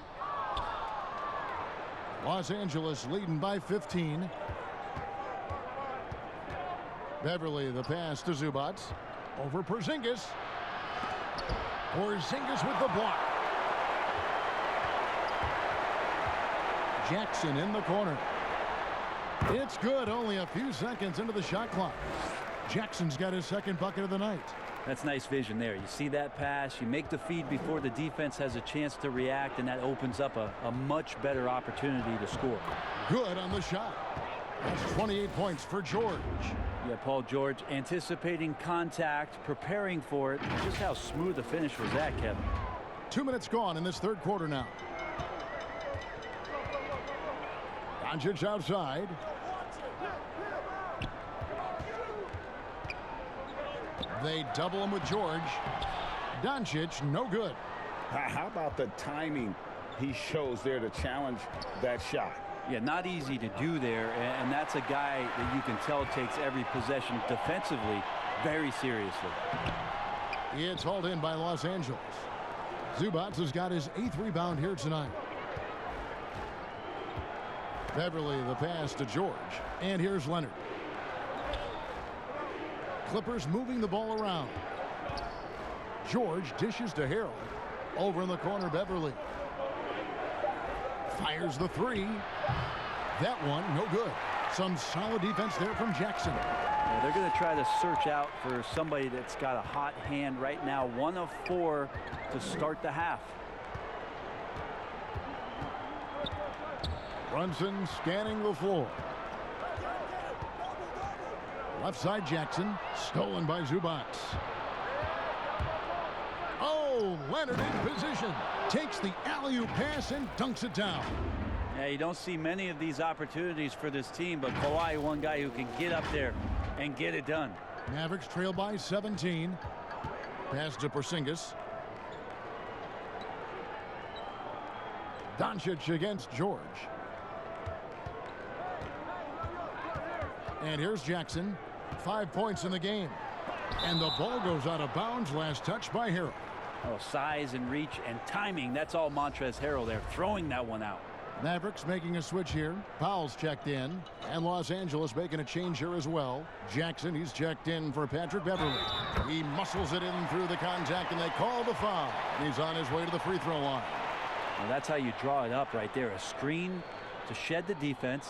Los Angeles leading by 15. Beverly the pass to Zubac. Over Porzingis. Porzingis with the block. Jackson in the corner. It's good. Only a few seconds into the shot clock. Jackson's got his second bucket of the night. That's nice vision there. You see that pass, you make the feed before the defense has a chance to react, and that opens up a much better opportunity to score. Good on the shot. That's 28 points for George. Yeah, Paul George anticipating contact, preparing for it. Just how smooth the finish was that, Kevin. 2 minutes gone in this third quarter now. Doncic outside. They double him with George. Doncic, no good. How about the timing he shows there to challenge that shot? Yeah, not easy to do there, and that's a guy that you can tell takes every possession defensively very seriously. It's hauled in by Los Angeles. Zubac has got his 8th rebound here tonight. Beverly the pass to George, and here's Leonard. Clippers moving the ball around. George dishes to Harrell. Over in the corner, Beverly. Fires the three. That one, no good. Some solid defense there from Jackson. Yeah, they're going to try to search out for somebody that's got a hot hand right now. 1 of 4 to start the half. Brunson scanning the floor. Left side Jackson, stolen by Zubac. Oh, Leonard in position. Takes the alley-oop pass and dunks it down. Yeah, you don't see many of these opportunities for this team, but Kawhi, one guy who can get up there and get it done. Mavericks trail by 17. Pass to Porzingis. Doncic against George. And here's Jackson. 5 points in the game. And the ball goes out of bounds. Last touch by Harrell. Oh, size and reach and timing. That's all Montrezl Harrell there, throwing that one out. Mavericks making a switch here. Powell's checked in. And Los Angeles making a change here as well. Jackson, he's checked in for Patrick Beverly. He muscles it in through the contact, and they call the foul. He's on his way to the free throw line. Well, that's how you draw it up right there. A screen to shed the defense,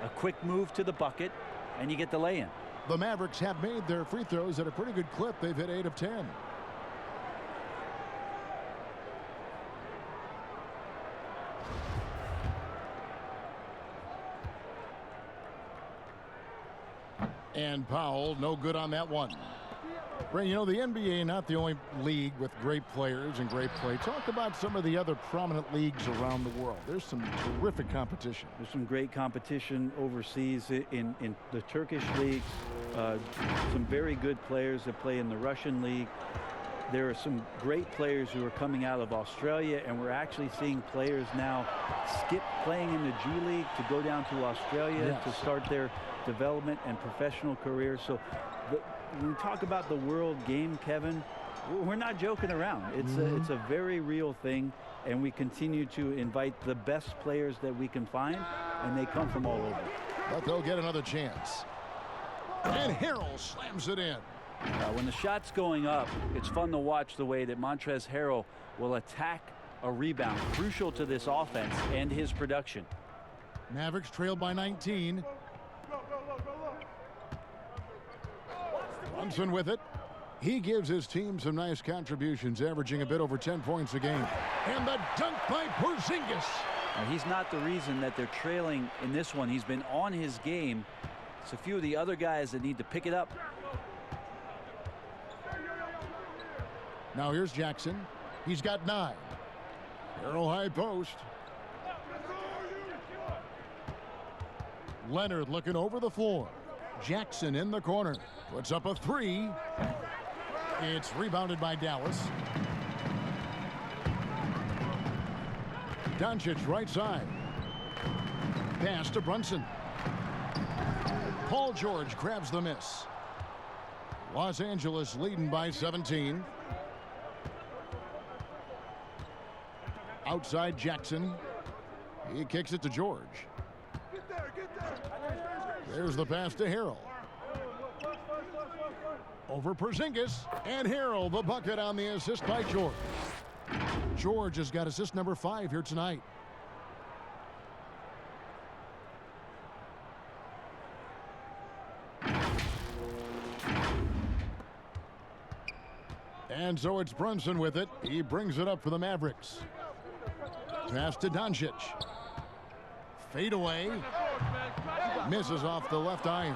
a quick move to the bucket, and you get the lay-in. The Mavericks have made their free throws at a pretty good clip. They've hit 8 of 10. And Powell, no good on that one. Ray, you know, the NBA not the only league with great players and great play. Talk about some of the other prominent leagues around the world. There's some terrific competition. There's some great competition overseas in the Turkish leagues. Some very good players that play in the Russian league. There are some great players who are coming out of Australia, and we're actually seeing players now skip playing in the G League to go down to Australia to start their development and professional careers. So when we talk about the world game, Kevin, we're not joking around. It's a very real thing, and we continue to invite the best players that we can find, and they come from all over. But they'll get another chance. And Harrell slams it in. When the shot's going up, it's fun to watch the way that Montrezl Harrell will attack a rebound, crucial to this offense and his production. Mavericks trail by 19. Brunson with it. He gives his team some nice contributions, averaging a bit over 10 points a game. And the dunk by Porzingis. Now, he's not the reason that they're trailing in this one. He's been on his game. It's a few of the other guys that need to pick it up. Now here's Jackson. He's got 9. Harrell high post. Leonard looking over the floor. Jackson in the corner. Puts up a 3. It's rebounded by Dallas. Doncic right side. Pass to Brunson. Paul George grabs the miss. Los Angeles leading by 17. Outside Jackson. He kicks it to George. There's the pass to Harrell. Over Porzingis. And Harrell the bucket on the assist by George. George has got assist number 5 here tonight. And so it's Brunson with it. He brings it up for the Mavericks. Pass to Doncic. Fade away. Misses off the left iron.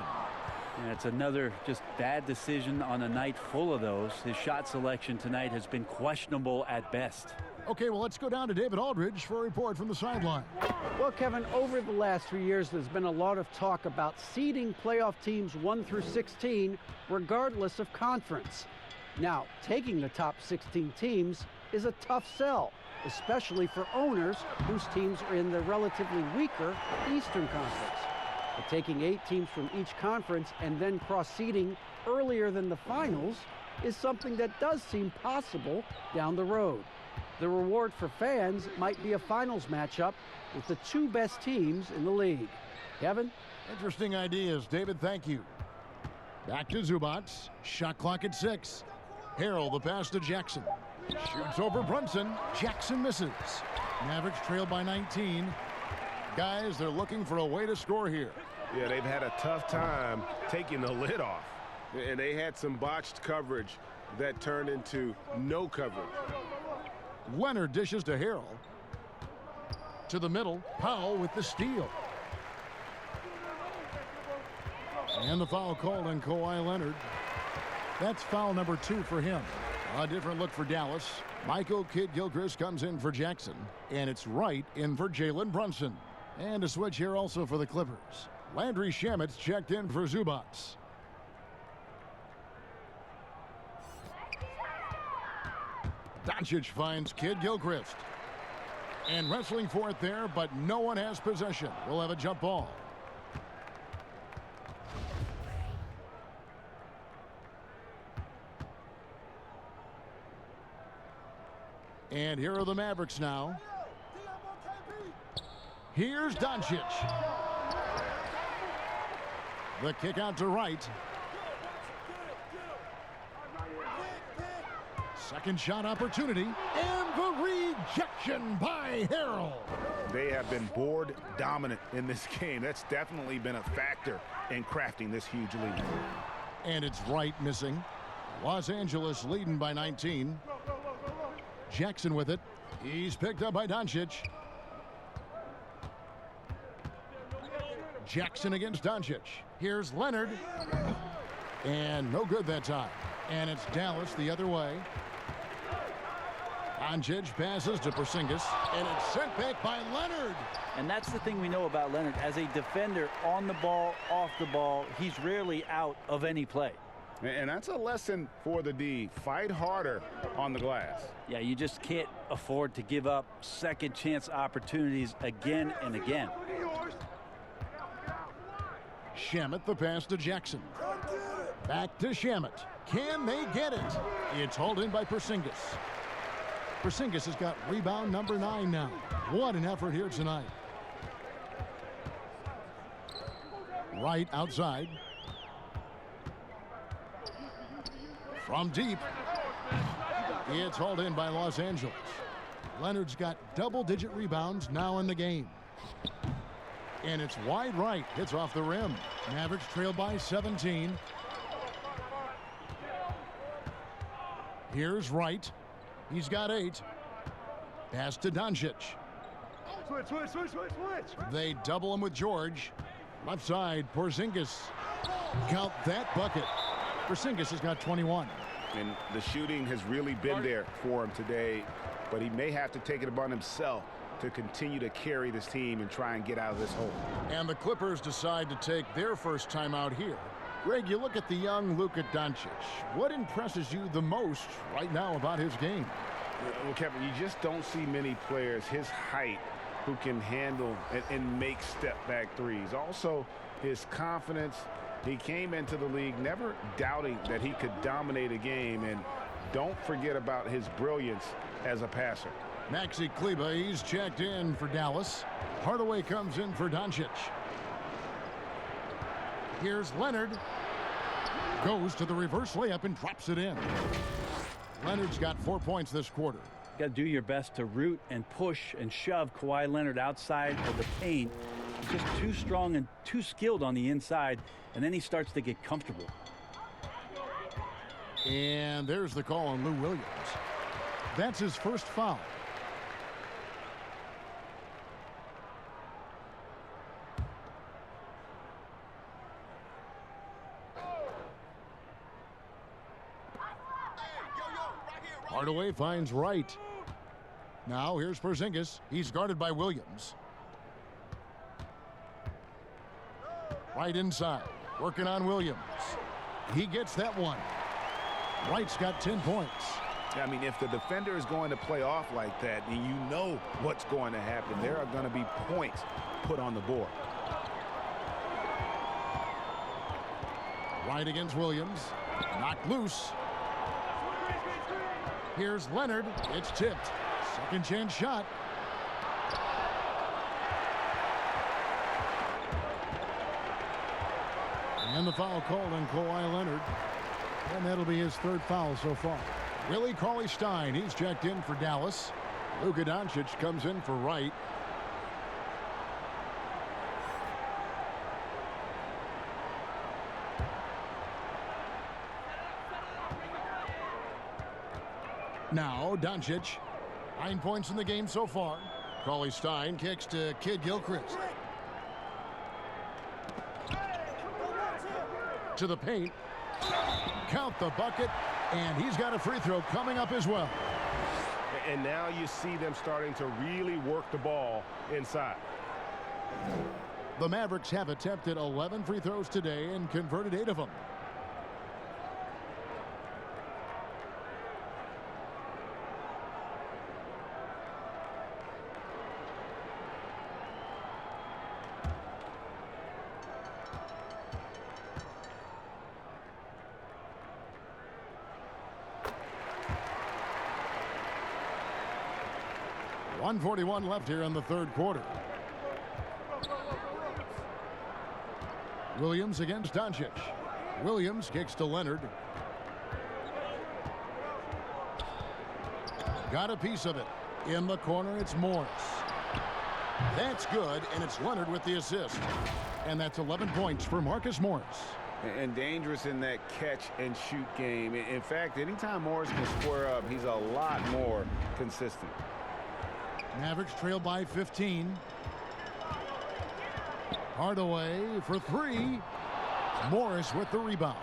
Yeah, it's another just bad decision on a night full of those. His shot selection tonight has been questionable at best. Okay, well, let's go down to David Aldridge for a report from the sideline. Well, Kevin, over the last 3 years, there's been a lot of talk about seeding playoff teams 1 through 16, regardless of conference. Now, taking the top 16 teams is a tough sell, especially for owners whose teams are in the relatively weaker Eastern Conference. But taking 8 teams from each conference and then cross-seeding earlier than the finals is something that does seem possible down the road. The reward for fans might be a finals matchup with the 2 best teams in the league. Kevin? Interesting ideas, David. Thank you. Back to Zubac. Shot clock at 6. Harrell, the pass to Jackson. Shoots over Brunson. Jackson misses. Mavericks trail by 19. Guys, they're looking for a way to score here. Yeah, they've had a tough time taking the lid off. And they had some botched coverage that turned into no coverage. Leonard dishes to Harrell. To the middle. Powell with the steal. And the foul called on Kawhi Leonard. That's foul number 2 for him. A different look for Dallas. Michael Kidd-Gilchrist comes in for Jackson. And it's Wright in for Jalen Brunson. And a switch here also for the Clippers. Landry Shamet's checked in for Zubac. Doncic finds Kidd-Gilchrist. And wrestling for it there, but no one has possession. We'll have a jump ball. And here are the Mavericks now. Here's Doncic. The kick out to Wright. Second shot opportunity. And the rejection by Harrell. They have been board dominant in this game. That's definitely been a factor in crafting this huge lead. And it's Wright missing. Los Angeles leading by 19. Jackson with it. He's picked up by Doncic. Jackson against Doncic. Here's Leonard. And no good that time. And it's Dallas the other way. Doncic passes to Porzingis. And it's sent back by Leonard. And that's the thing we know about Leonard. As a defender, on the ball, off the ball, he's rarely out of any play. And that's a lesson for the D. Fight harder on the glass. Yeah, you just can't afford to give up second chance opportunities again and again. Shamet the pass to Jackson. Back to Shamet. Can they get it? It's hauled in by Porzingis. Porzingis has got rebound number 9 now. What an effort here tonight. Right outside. From deep. It's hauled in by Los Angeles. Leonard's got double-digit rebounds now in the game. And it's wide right. Hits off the rim. Mavericks trail by 17. Here's Wright. He's got 8. Pass to Doncic. Switch. They double him with George. Left side, Porzingis. Count that bucket. Porzingis has got 21. And the shooting has really been there for him today, but he may have to take it upon himself to continue to carry this team and try and get out of this hole. And the Clippers decide to take their first time out here. Greg, you look at the young Luka Doncic. What impresses you the most right now about his game? Well, Kevin, you just don't see many players his height who can handle and make step-back threes. Also, his confidence. He came into the league never doubting that he could dominate a game, and don't forget about his brilliance as a passer. Maxi Kleber, he's checked in for Dallas. Hardaway comes in for Doncic. Here's Leonard. Goes to the reverse layup and drops it in. Leonard's got 4 points this quarter. Got to do your best to root and push and shove Kawhi Leonard outside of the paint. He's just too strong and too skilled on the inside, and then he starts to get comfortable. And there's the call on Lou Williams. That's his first foul. Hardaway finds Wright. Now here's Porzingis. He's guarded by Williams. Right inside. Working on Williams. He gets that one. Wright's got 10 points. I mean, if the defender is going to play off like that, then you know what's going to happen. There are going to be points put on the board. Wright against Williams. Knocked loose. Here's Leonard. It's tipped. Second chance shot. And the foul called on Kawhi Leonard. And that'll be his third foul so far. Willie Cauley-Stein, he's checked in for Dallas. Luka Doncic comes in for Wright. Now Doncic, 9 points in the game so far. Cauley-Stein kicks to Kid Gilchrist. To the paint. Count the bucket, and he's got a free throw coming up as well. And now you see them starting to really work the ball inside. The Mavericks have attempted 11 free throws today and converted 8 of them. .141 left here in the third quarter. Williams against Doncic. Williams kicks to Leonard. Got a piece of it. In the corner, it's Morris. That's good, and it's Leonard with the assist. And that's 11 points for Marcus Morris. And dangerous in that catch and shoot game. In fact, anytime Morris can square up, he's a lot more consistent. Mavericks trail by 15. Hardaway for 3. Morris with the rebound.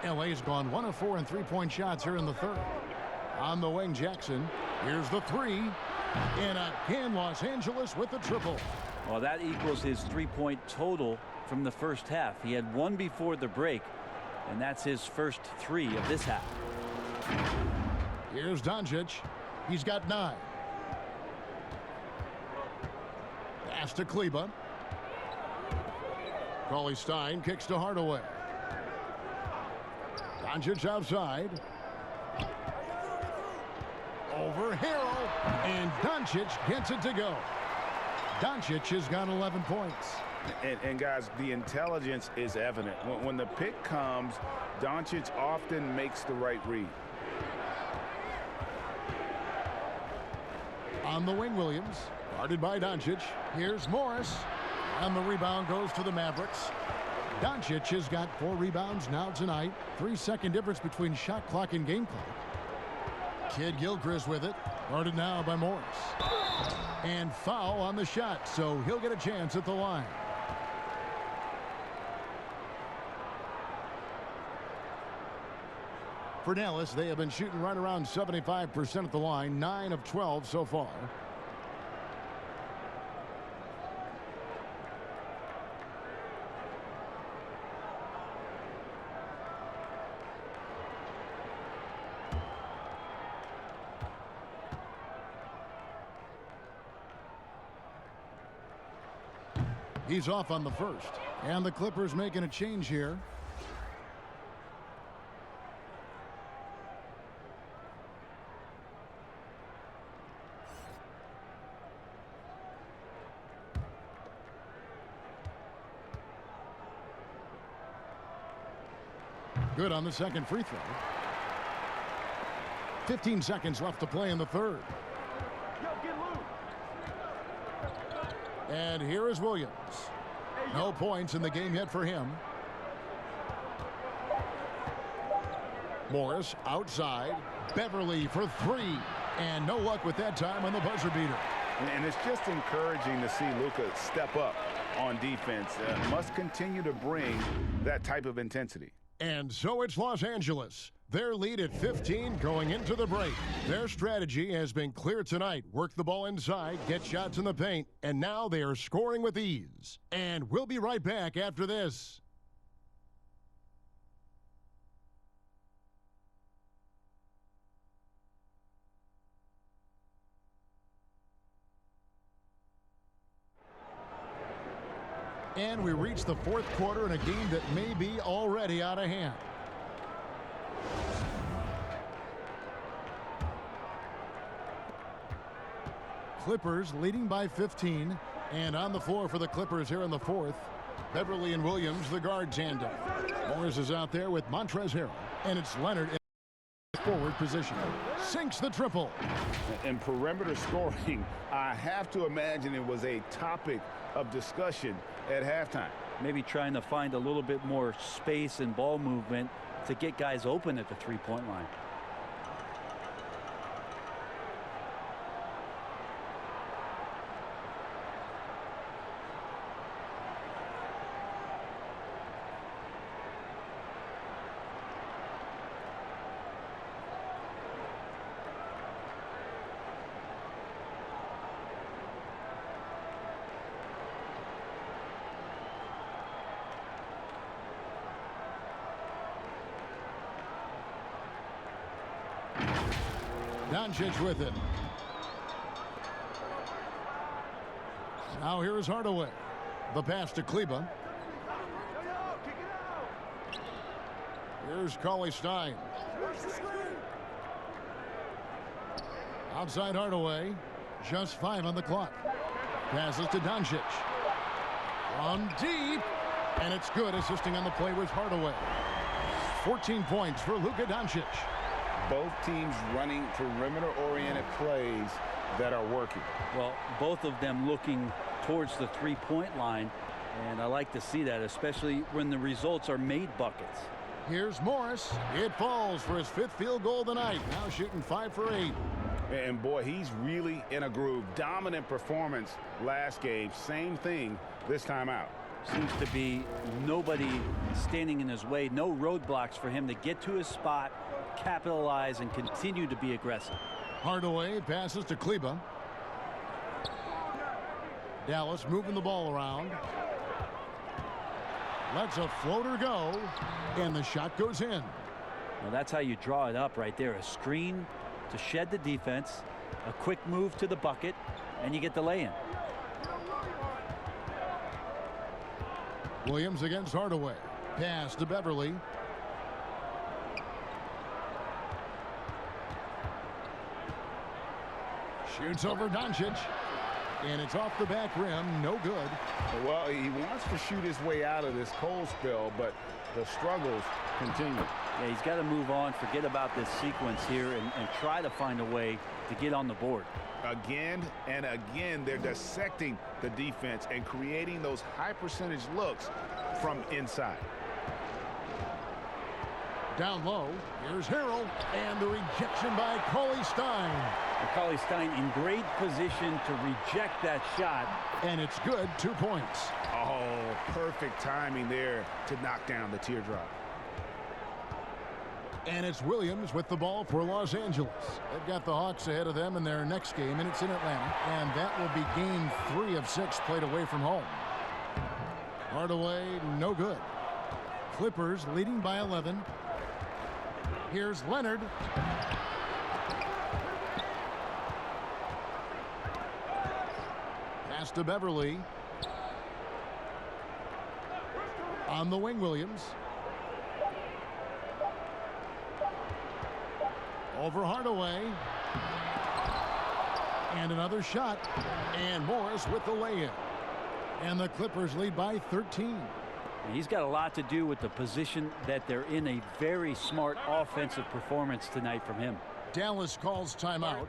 LA's gone 1 of 4 in three-point shots here in the third. On the wing, Jackson. Here's the 3. And again, Los Angeles with the triple. Well, that equals his three-point total from the first half. He had 1 before the break, and that's his first 3 of this half. Here's Doncic. He's got 9. Pass to Kleba. Cauley-Stein kicks to Hardaway. Doncic outside. Over Harrell. And Doncic gets it to go. Doncic has got 11 points. And guys, the intelligence is evident. When the pick comes, Doncic often makes the right read. On the wing, Williams. Guarded by Doncic. Here's Morris. And the rebound goes to the Mavericks. Doncic has got 4 rebounds now tonight. 3-second difference between shot clock and game clock. Kid Gilchrist with it. Guarded now by Morris. And foul on the shot, so he'll get a chance at the line. For Dallas, they have been shooting right around 75% at the line. 9 of 12 so far. He's off on the first. And the Clippers making a change here. Good on the second free throw. 15 seconds left to play in the third. And here is Williams. No points in the game yet for him. Morris outside. Beverly for three. And no luck with that time on the buzzer beater. And it's just encouraging to see Luka step up on defense. Must continue to bring that type of intensity. And so it's Los Angeles. Their lead at 15 going into the break. Their strategy has been clear tonight. Work the ball inside, get shots in the paint, and now they are scoring with ease. And we'll be right back after this. And we reach the fourth quarter in a game that may be already out of hand. Clippers leading by 15. And on the floor for the Clippers here in the fourth, Beverly and Williams, the guard tandem. Morris is out there with Montrezl Harrell. And it's Leonard in forward position. Sinks the triple. And perimeter scoring, I have to imagine it was a topic of discussion at halftime. Maybe trying to find a little bit more space and ball movement to get guys open at the three-point line. Doncic with it. Now here is Hardaway. The pass to Kleba. Here's Cauley-Stein. Outside Hardaway. Just 5 on the clock. Passes to Doncic. From deep. And it's good. Assisting on the play was Hardaway. 14 points for Luka Doncic. Both teams running perimeter-oriented plays that are working. Well, both of them looking towards the three-point line, and I like to see that, especially when the results are made buckets. Here's Morris. It falls for his 5th field goal of the night. Now shooting 5 for 8. And boy, he's really in a groove. Dominant performance last game. Same thing this time out. Seems to be nobody standing in his way. No roadblocks for him to get to his spot, capitalize, and continue to be aggressive. Hardaway passes to Kleba. Dallas moving the ball around. Lets a floater go, and the shot goes in. Well, that's how you draw it up right there. A screen to shed the defense, a quick move to the bucket, and you get the lay-in. Williams against Hardaway. Pass to Beverly. Shoots over Doncic. And it's off the back rim. No good. Well, he wants to shoot his way out of this cold spell, but the struggles continue. Yeah, he's got to move on, forget about this sequence here, and try to find a way to get on the board. Again and again, they're dissecting the defense and creating those high percentage looks from inside. Down low, here's Harrell, and the rejection by Cauley-Stein. Cauley-Stein in great position to reject that shot. And it's good, 2 points. Oh, perfect timing there to knock down the teardrop. And it's Williams with the ball for Los Angeles. They've got the Hawks ahead of them in their next game, and it's in Atlanta. And that will be game 3 of 6 played away from home. Hardaway, no good. Clippers leading by 11. Here's Leonard. Pass to Beverly. On the wing, Williams. Over Hardaway. And another shot. And Morris with the lay-in. And the Clippers lead by 13. He's got a lot to do with the position that they're in. A very smart offensive performance tonight from him. Dallas calls timeout.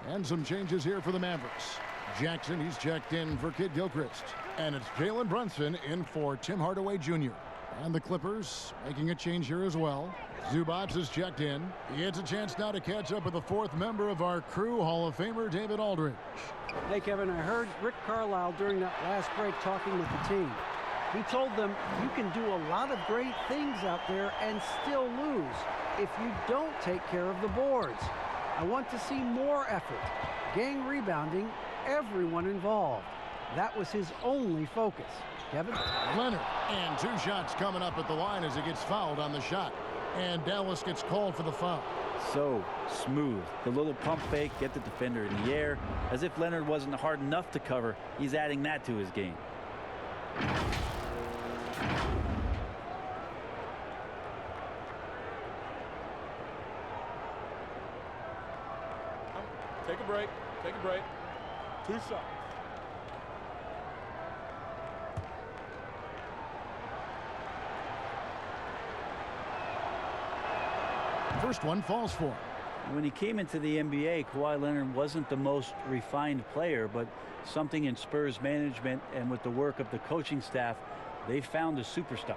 And some changes here for the Mavericks. Jackson, he's checked in for Kid Gilchrist. And it's Jalen Brunson in for Tim Hardaway Jr. And the Clippers making a change here as well. Zubac is checked in. He gets a chance now to catch up with the fourth member of our crew, Hall of Famer David Aldridge. Hey, Kevin, I heard Rick Carlisle during that last break talking with the team. He told them you can do a lot of great things out there and still lose if you don't take care of the boards. I want to see more effort, gang rebounding, everyone involved. That was his only focus. Kevin? Leonard, and 2 shots coming up at the line as he gets fouled on the shot. And Dallas gets called for the foul. So smooth. The little pump fake, get the defender in the air. As if Leonard wasn't hard enough to cover, he's adding that to his game. Take a break. Take a break. 2 shots. First one falls for him. When he came into the NBA, Kawhi Leonard wasn't the most refined player, but something in Spurs management and with the work of the coaching staff, they found a superstar.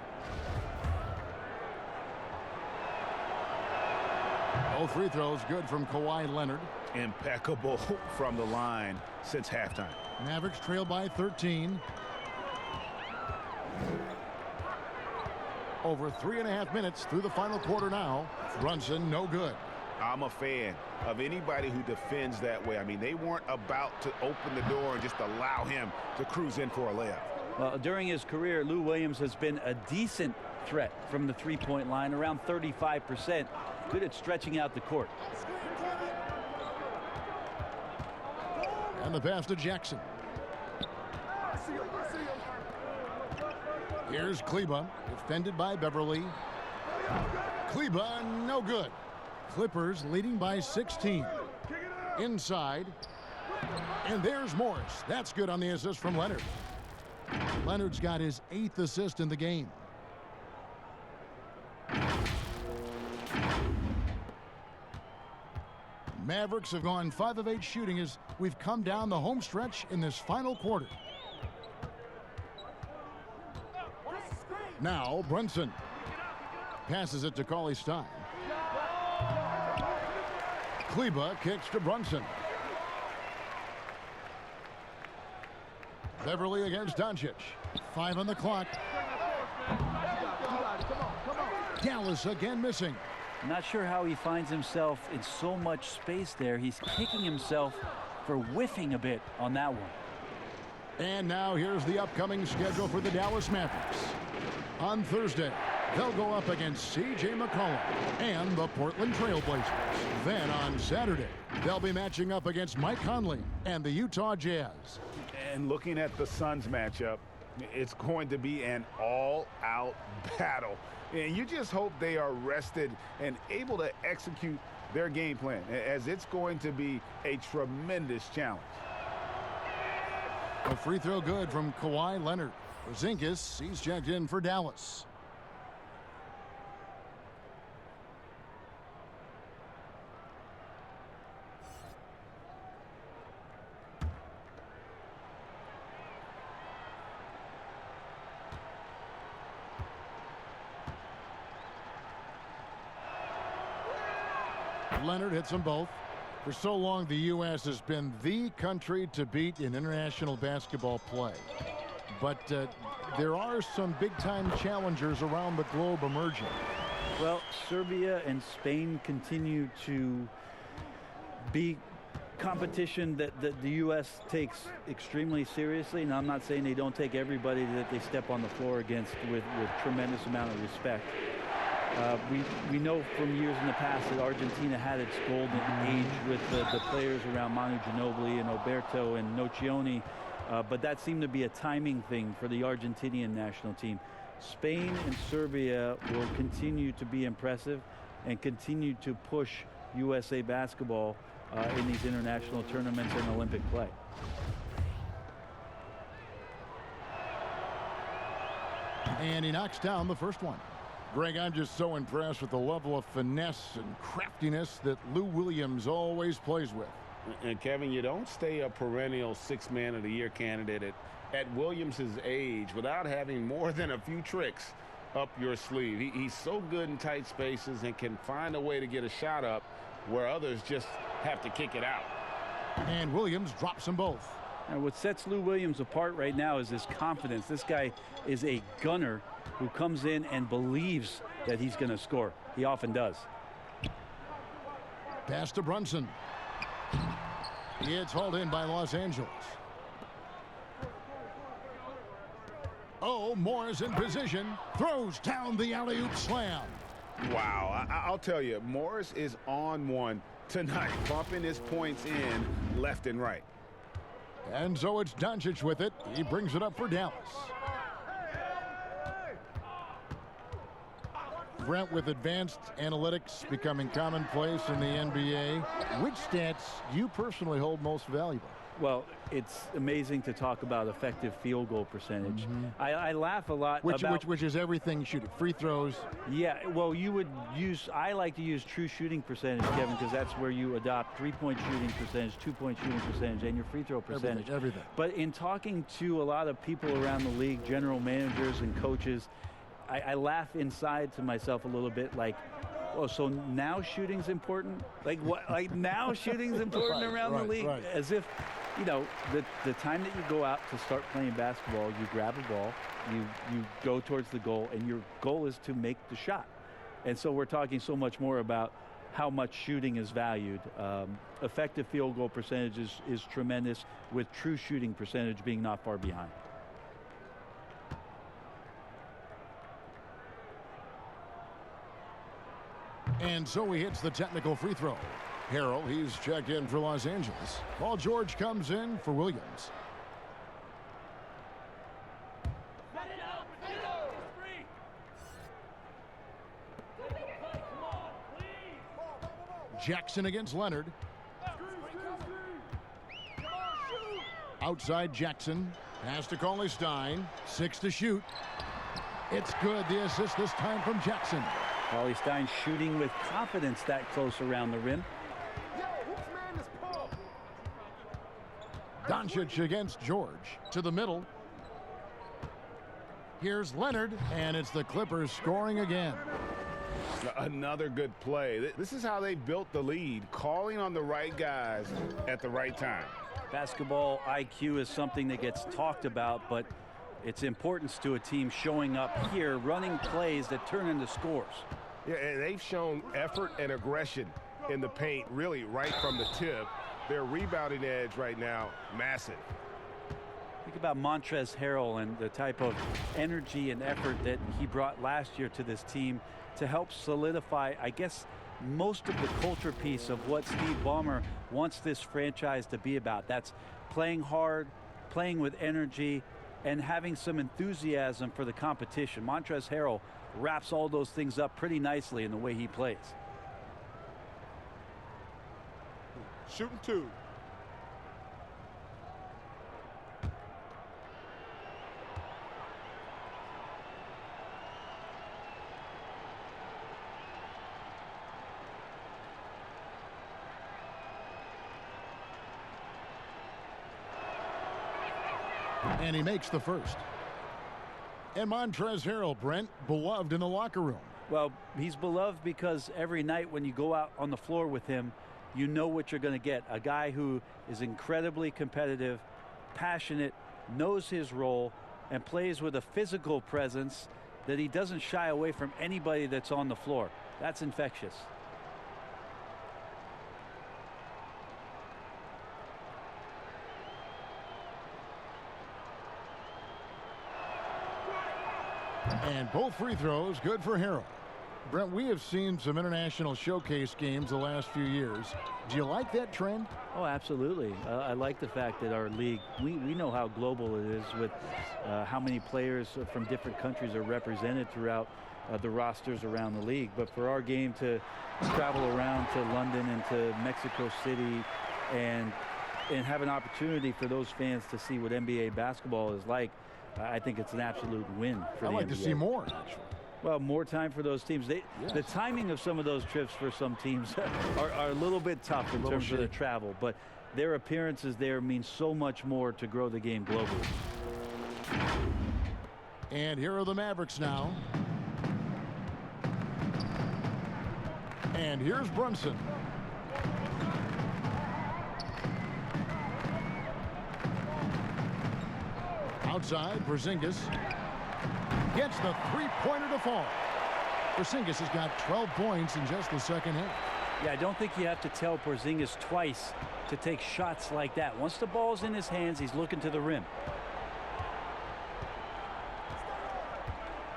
Both free throws good from Kawhi Leonard. Impeccable from the line since halftime. Mavericks trail by 13. Over 3.5 minutes through the final quarter now. Brunson, no good. I'm a fan of anybody who defends that way. I mean, they weren't about to open the door and just allow him to cruise in for a layup. Well, during his career, Lou Williams has been a decent threat from the three-point line, around 35%. Good at stretching out the court. And the pass to Jackson. Here's Kleba, defended by Beverly. Kleba, no good. Clippers leading by 16. Inside. And there's Morris. That's good on the assist from Leonard. Leonard's got his 8th assist in the game. Mavericks have gone 5 of 8 shooting as we've come down the home stretch in this final quarter. Now Brunson passes it to Cauley Stein. Kleba kicks to Brunson. Beverly against Doncic. 5 on the clock. Dallas again missing. Not sure how he finds himself in so much space there. He's kicking himself for whiffing a bit on that one. And now here's the upcoming schedule for the Dallas Mavericks. On Thursday, they'll go up against C.J. McCollum and the Portland Trail Blazers. Then on Saturday, they'll be matching up against Mike Conley and the Utah Jazz. And looking at the Suns matchup, it's going to be an all-out battle. And you just hope they are rested and able to execute their game plan, as it's going to be a tremendous challenge. A free throw good from Kawhi Leonard. Porzingis, he's checked in for Dallas. Leonard hits them both. For so long, the U.S. has been the country to beat in international basketball play. But there are some big-time challengers around the globe emerging. Well, Serbia and Spain continue to be competition that the U.S. takes extremely seriously. And I'm not saying they don't take everybody that they step on the floor against with tremendous amount of respect. We know from years in the past that Argentina had its golden age with the players around Manu Ginobili and Oberto and Nocioni, but that seemed to be a timing thing for the Argentinian national team. Spain and Serbia will continue to be impressive and continue to push USA basketball in these international tournaments and Olympic play. And he knocks down the first one. Greg, I'm just so impressed with the level of finesse and craftiness that Lou Williams always plays with. And Kevin, you don't stay a perennial six-man of the year candidate at Williams' age without having more than a few tricks up your sleeve. He's so good in tight spaces and can find a way to get a shot up where others just have to kick it out. And Williams drops them both. And what sets Lou Williams apart right now is his confidence. This guy is a gunner who comes in and believes that he's going to score. He often does. Pass to Brunson. It's hauled in by Los Angeles. Oh, Moore's in position. Throws down the alley-oop slam. Wow, I'll tell you, Morris is on one tonight, bumping his points in left and right. And so it's Doncic with it. He brings it up for Dallas. Brent, with advanced analytics becoming commonplace in the NBA, which stats do you personally hold most valuable? Well, it's amazing to talk about effective field goal percentage. I laugh a lot about... Which is everything shooting. Free throws. Yeah, well, I like to use true shooting percentage, Kevin, because that's where you adopt three-point shooting percentage, two-point shooting percentage, and your free throw percentage. Everything. But in talking to a lot of people around the league, general managers and coaches, I laugh inside to myself a little bit like, oh, so now shooting's important? Like what? Like now shooting's important around the league? Right. As if, you know, the time that you go out to start playing basketball, you grab a ball, you go towards the goal, and your goal is to make the shot. And so we're talking so much more about how much shooting is valued. Effective field goal percentage is tremendous, with true shooting percentage being not far behind. And so he hits the technical free throw. Harrell, he's checked in for Los Angeles. Paul George comes in for Williams. Jackson against Leonard. Outside Jackson. Pass to Cauley-Stein. 6 to shoot. It's good. The assist this time from Jackson. Cauley-Stein shooting with confidence that close around the rim. Doncic against George. To the middle. Here's Leonard, and it's the Clippers scoring again. Another good play. This is how they built the lead, calling on the right guys at the right time. Basketball IQ is something that gets talked about, but its importance to a team showing up here, running plays that turn into scores. Yeah, and they've shown effort and aggression in the paint, really right from the tip. Their rebounding edge right now, massive. Think about Montrezl Harrell and the type of energy and effort that he brought last year to this team to help solidify, I guess, most of the culture piece of what Steve Ballmer wants this franchise to be about. That's playing hard, playing with energy, and having some enthusiasm for the competition. Montrezl Harrell wraps all those things up pretty nicely in the way he plays. Shooting two. And he makes the first. And Montrezl Harrell, Brent, beloved in the locker room. Well, he's beloved because every night when you go out on the floor with him, you know what you're going to get. A guy who is incredibly competitive, passionate, knows his role, and plays with a physical presence that he doesn't shy away from anybody that's on the floor. That's infectious. And both free throws good for Harrell. Brent, we have seen some international showcase games the last few years. Do you like that trend? Oh, absolutely. I like the fact that our league, we know how global it is with how many players from different countries are represented throughout the rosters around the league. But for our game to travel around to London and to Mexico City and have an opportunity for those fans to see what NBA basketball is like, I think it's an absolute win for the NBA. I'd like to see more, actually. Well, more time for those teams. The timing of some of those trips for some teams are a little bit tough in terms of their travel, but their appearances there mean so much more to grow the game globally. And here are the Mavericks now. And here's Brunson. Outside, Porzingis gets the three-pointer to fall. Porzingis has got 12 points in just the second half. Yeah, I don't think you have to tell Porzingis twice to take shots like that. Once the ball's in his hands, he's looking to the rim.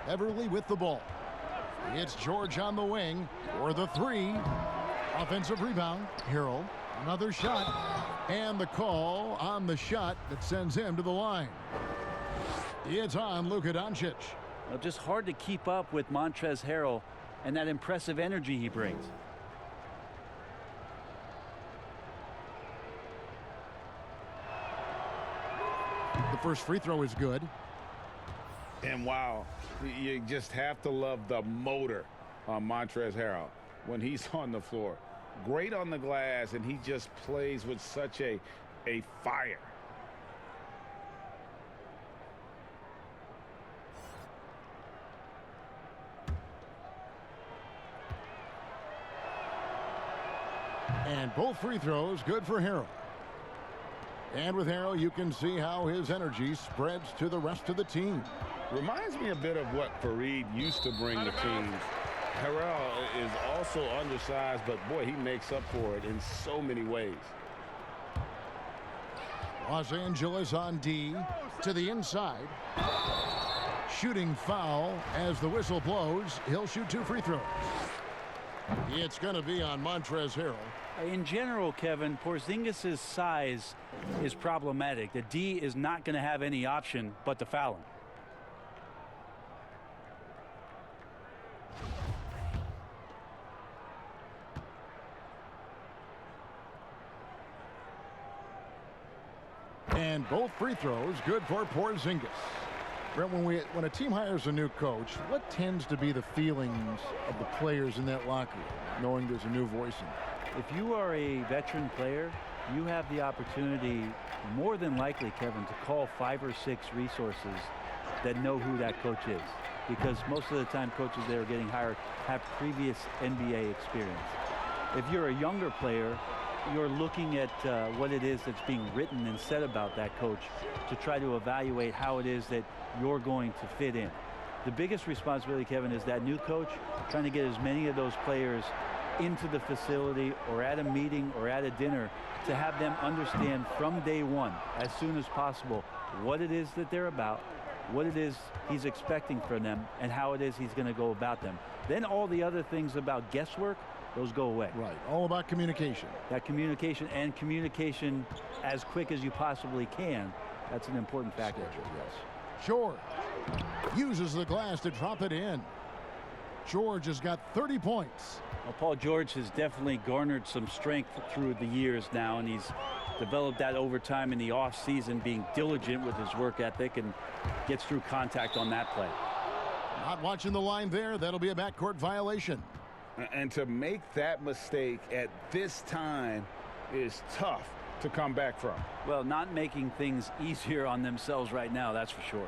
Beverly with the ball. It's George on the wing for the three. Offensive rebound. Harrell, another shot. And the call on the shot that sends him to the line. It's on Luka Doncic. Well, just hard to keep up with Montrezl Harrell and that impressive energy he brings. The first free throw is good. And wow, you just have to love the motor on Montrezl Harrell when he's on the floor. Great on the glass, and he just plays with such a fire. And both free throws good for Harrell. And with Harrell, you can see how his energy spreads to the rest of the team. Reminds me a bit of what Fareed used to bring the team. Harrell is also undersized, but boy, he makes up for it in so many ways. Los Angeles on D to the inside. Shooting foul as the whistle blows. He'll shoot 2 free throws. It's going to be on Montrezl Harrell. In general, Kevin, Porzingis' size is problematic. The D is not going to have any option but to foul him. And both free throws good for Porzingis. Brent, when a team hires a new coach, what tends to be the feelings of the players in that locker room, knowing there's a new voice in it? If you are a veteran player, you have the opportunity, more than likely, Kevin, to call 5 or 6 resources that know who that coach is. Because most of the time, coaches that are getting hired have previous NBA experience. If you're a younger player, you're looking at what it is that's being written and said about that coach to try to evaluate how it is that you're going to fit in. The biggest responsibility, Kevin, is that new coach trying to get as many of those players into the facility or at a meeting or at a dinner to have them understand from day one, as soon as possible, what it is that they're about, what it is he's expecting from them, and how it is he's going to go about them. Then all the other things about guesswork, those go away. Right, all about communication. That communication, and communication as quick as you possibly can, that's an important factor. Yes. George uses the glass to drop it in. George has got 30 points. Well, Paul George has definitely garnered some strength through the years now, and he's developed that over time in the offseason, being diligent with his work ethic, and gets through contact on that play. Not watching the line there. That'll be a backcourt violation. And to make that mistake at this time is tough to come back from. Well, not making things easier on themselves right now, that's for sure.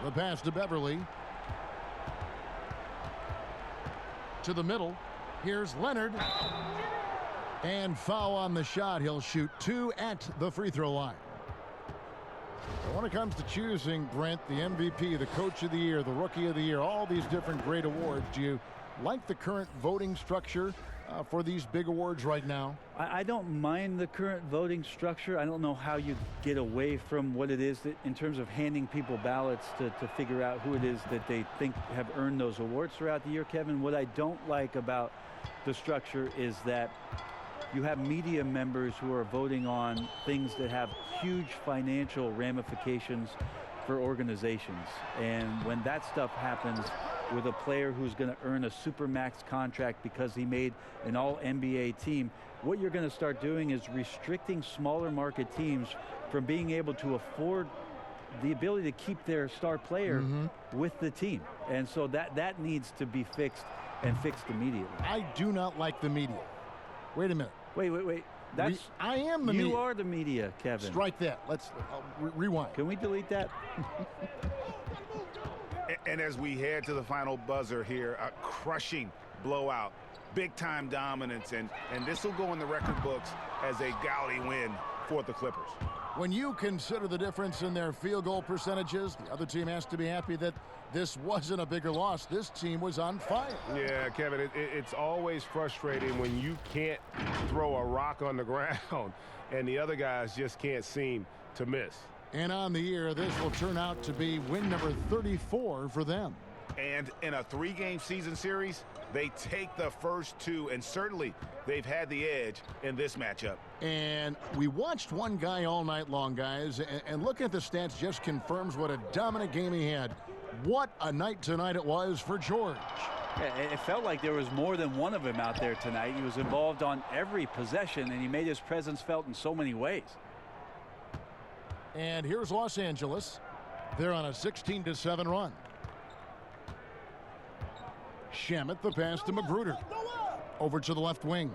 The pass to Beverly. To the middle. Here's Leonard. And foul on the shot. He'll shoot 2 at the free throw line. When it comes to choosing, Brent, the MVP, the Coach of the Year, the Rookie of the Year, all these different great awards, do you like the current voting structure for these big awards right now? I don't mind the current voting structure. I don't know how you get away from what it is that, in terms of handing people ballots to figure out who it is that they think have earned those awards throughout the year, Kevin. What I don't like about the structure is that you have media members who are voting on things that have huge financial ramifications for organizations. And when that stuff happens with a player who's going to earn a supermax contract because he made an all-NBA team, what you're going to start doing is restricting smaller market teams from being able to afford the ability to keep their star player with the team. And so that needs to be fixed, and fixed immediately. I do not like the media. Wait a minute. Wait. I am the media. You are the media, Kevin. Strike that. Let's rewind. Can we delete that? And as we head to the final buzzer here, a crushing blowout, big-time dominance, and this will go in the record books as a gaudy win for the Clippers. When you consider the difference in their field goal percentages, the other team has to be happy that this wasn't a bigger loss. This team was on fire. Yeah, Kevin, it's always frustrating when you can't throw a rock on the ground and the other guys just can't seem to miss. And on the year, this will turn out to be win number 34 for them. And in a 3-game season series, they take the first 2, and certainly they've had the edge in this matchup. And we watched one guy all night long, guys, and looking at the stats just confirms what a dominant game he had. What a night tonight it was for George. Yeah, it felt like there was more than one of him out there tonight. He was involved on every possession, and he made his presence felt in so many ways. And here's Los Angeles. They're on a 16-7 run. Shamet, the pass to Magruder. Over to the left wing.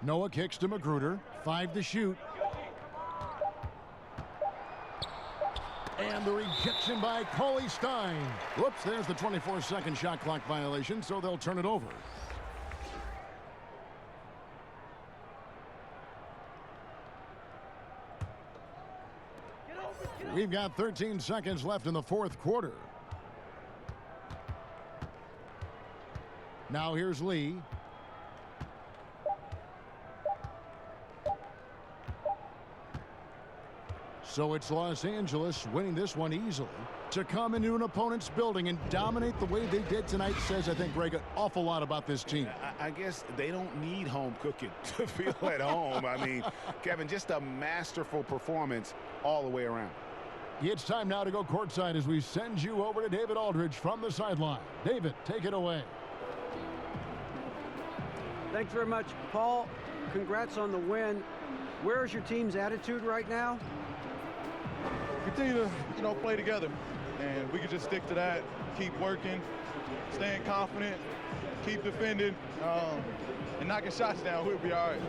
Noah kicks to Magruder. 5 to shoot. And the rejection by Cauley Stein. Whoops, there's the 24-second shot clock violation, so they'll turn it over. We've got 13 seconds left in the fourth quarter. Now here's Lee. So it's Los Angeles winning this one easily. To come into an opponent's building and dominate the way they did tonight says, I think, Greg, an awful lot about this team. I guess they don't need home cooking to feel at home. I mean, Kevin, just a masterful performance all the way around. It's time now to go courtside as we send you over to David Aldridge from the sideline. David, take it away. Thanks very much, Paul. Congrats on the win. Where is your team's attitude right now? Continue to, play together, and we can just stick to that, keep working, staying confident, keep defending, and knocking shots down. We'll be all right.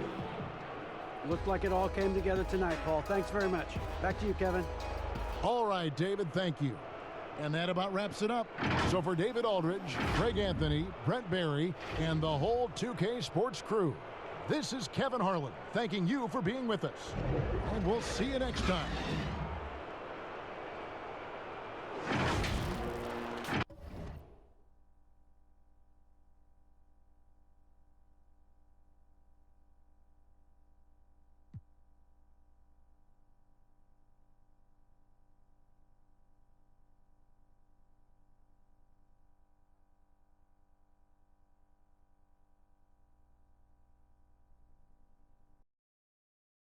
Looked like it all came together tonight, Paul. Thanks very much. Back to you, Kevin. All right, David, thank you. And that about wraps it up. So for David Aldridge, Greg Anthony, Brent Barry, and the whole 2K Sports crew, this is Kevin Harlan thanking you for being with us. And we'll see you next time.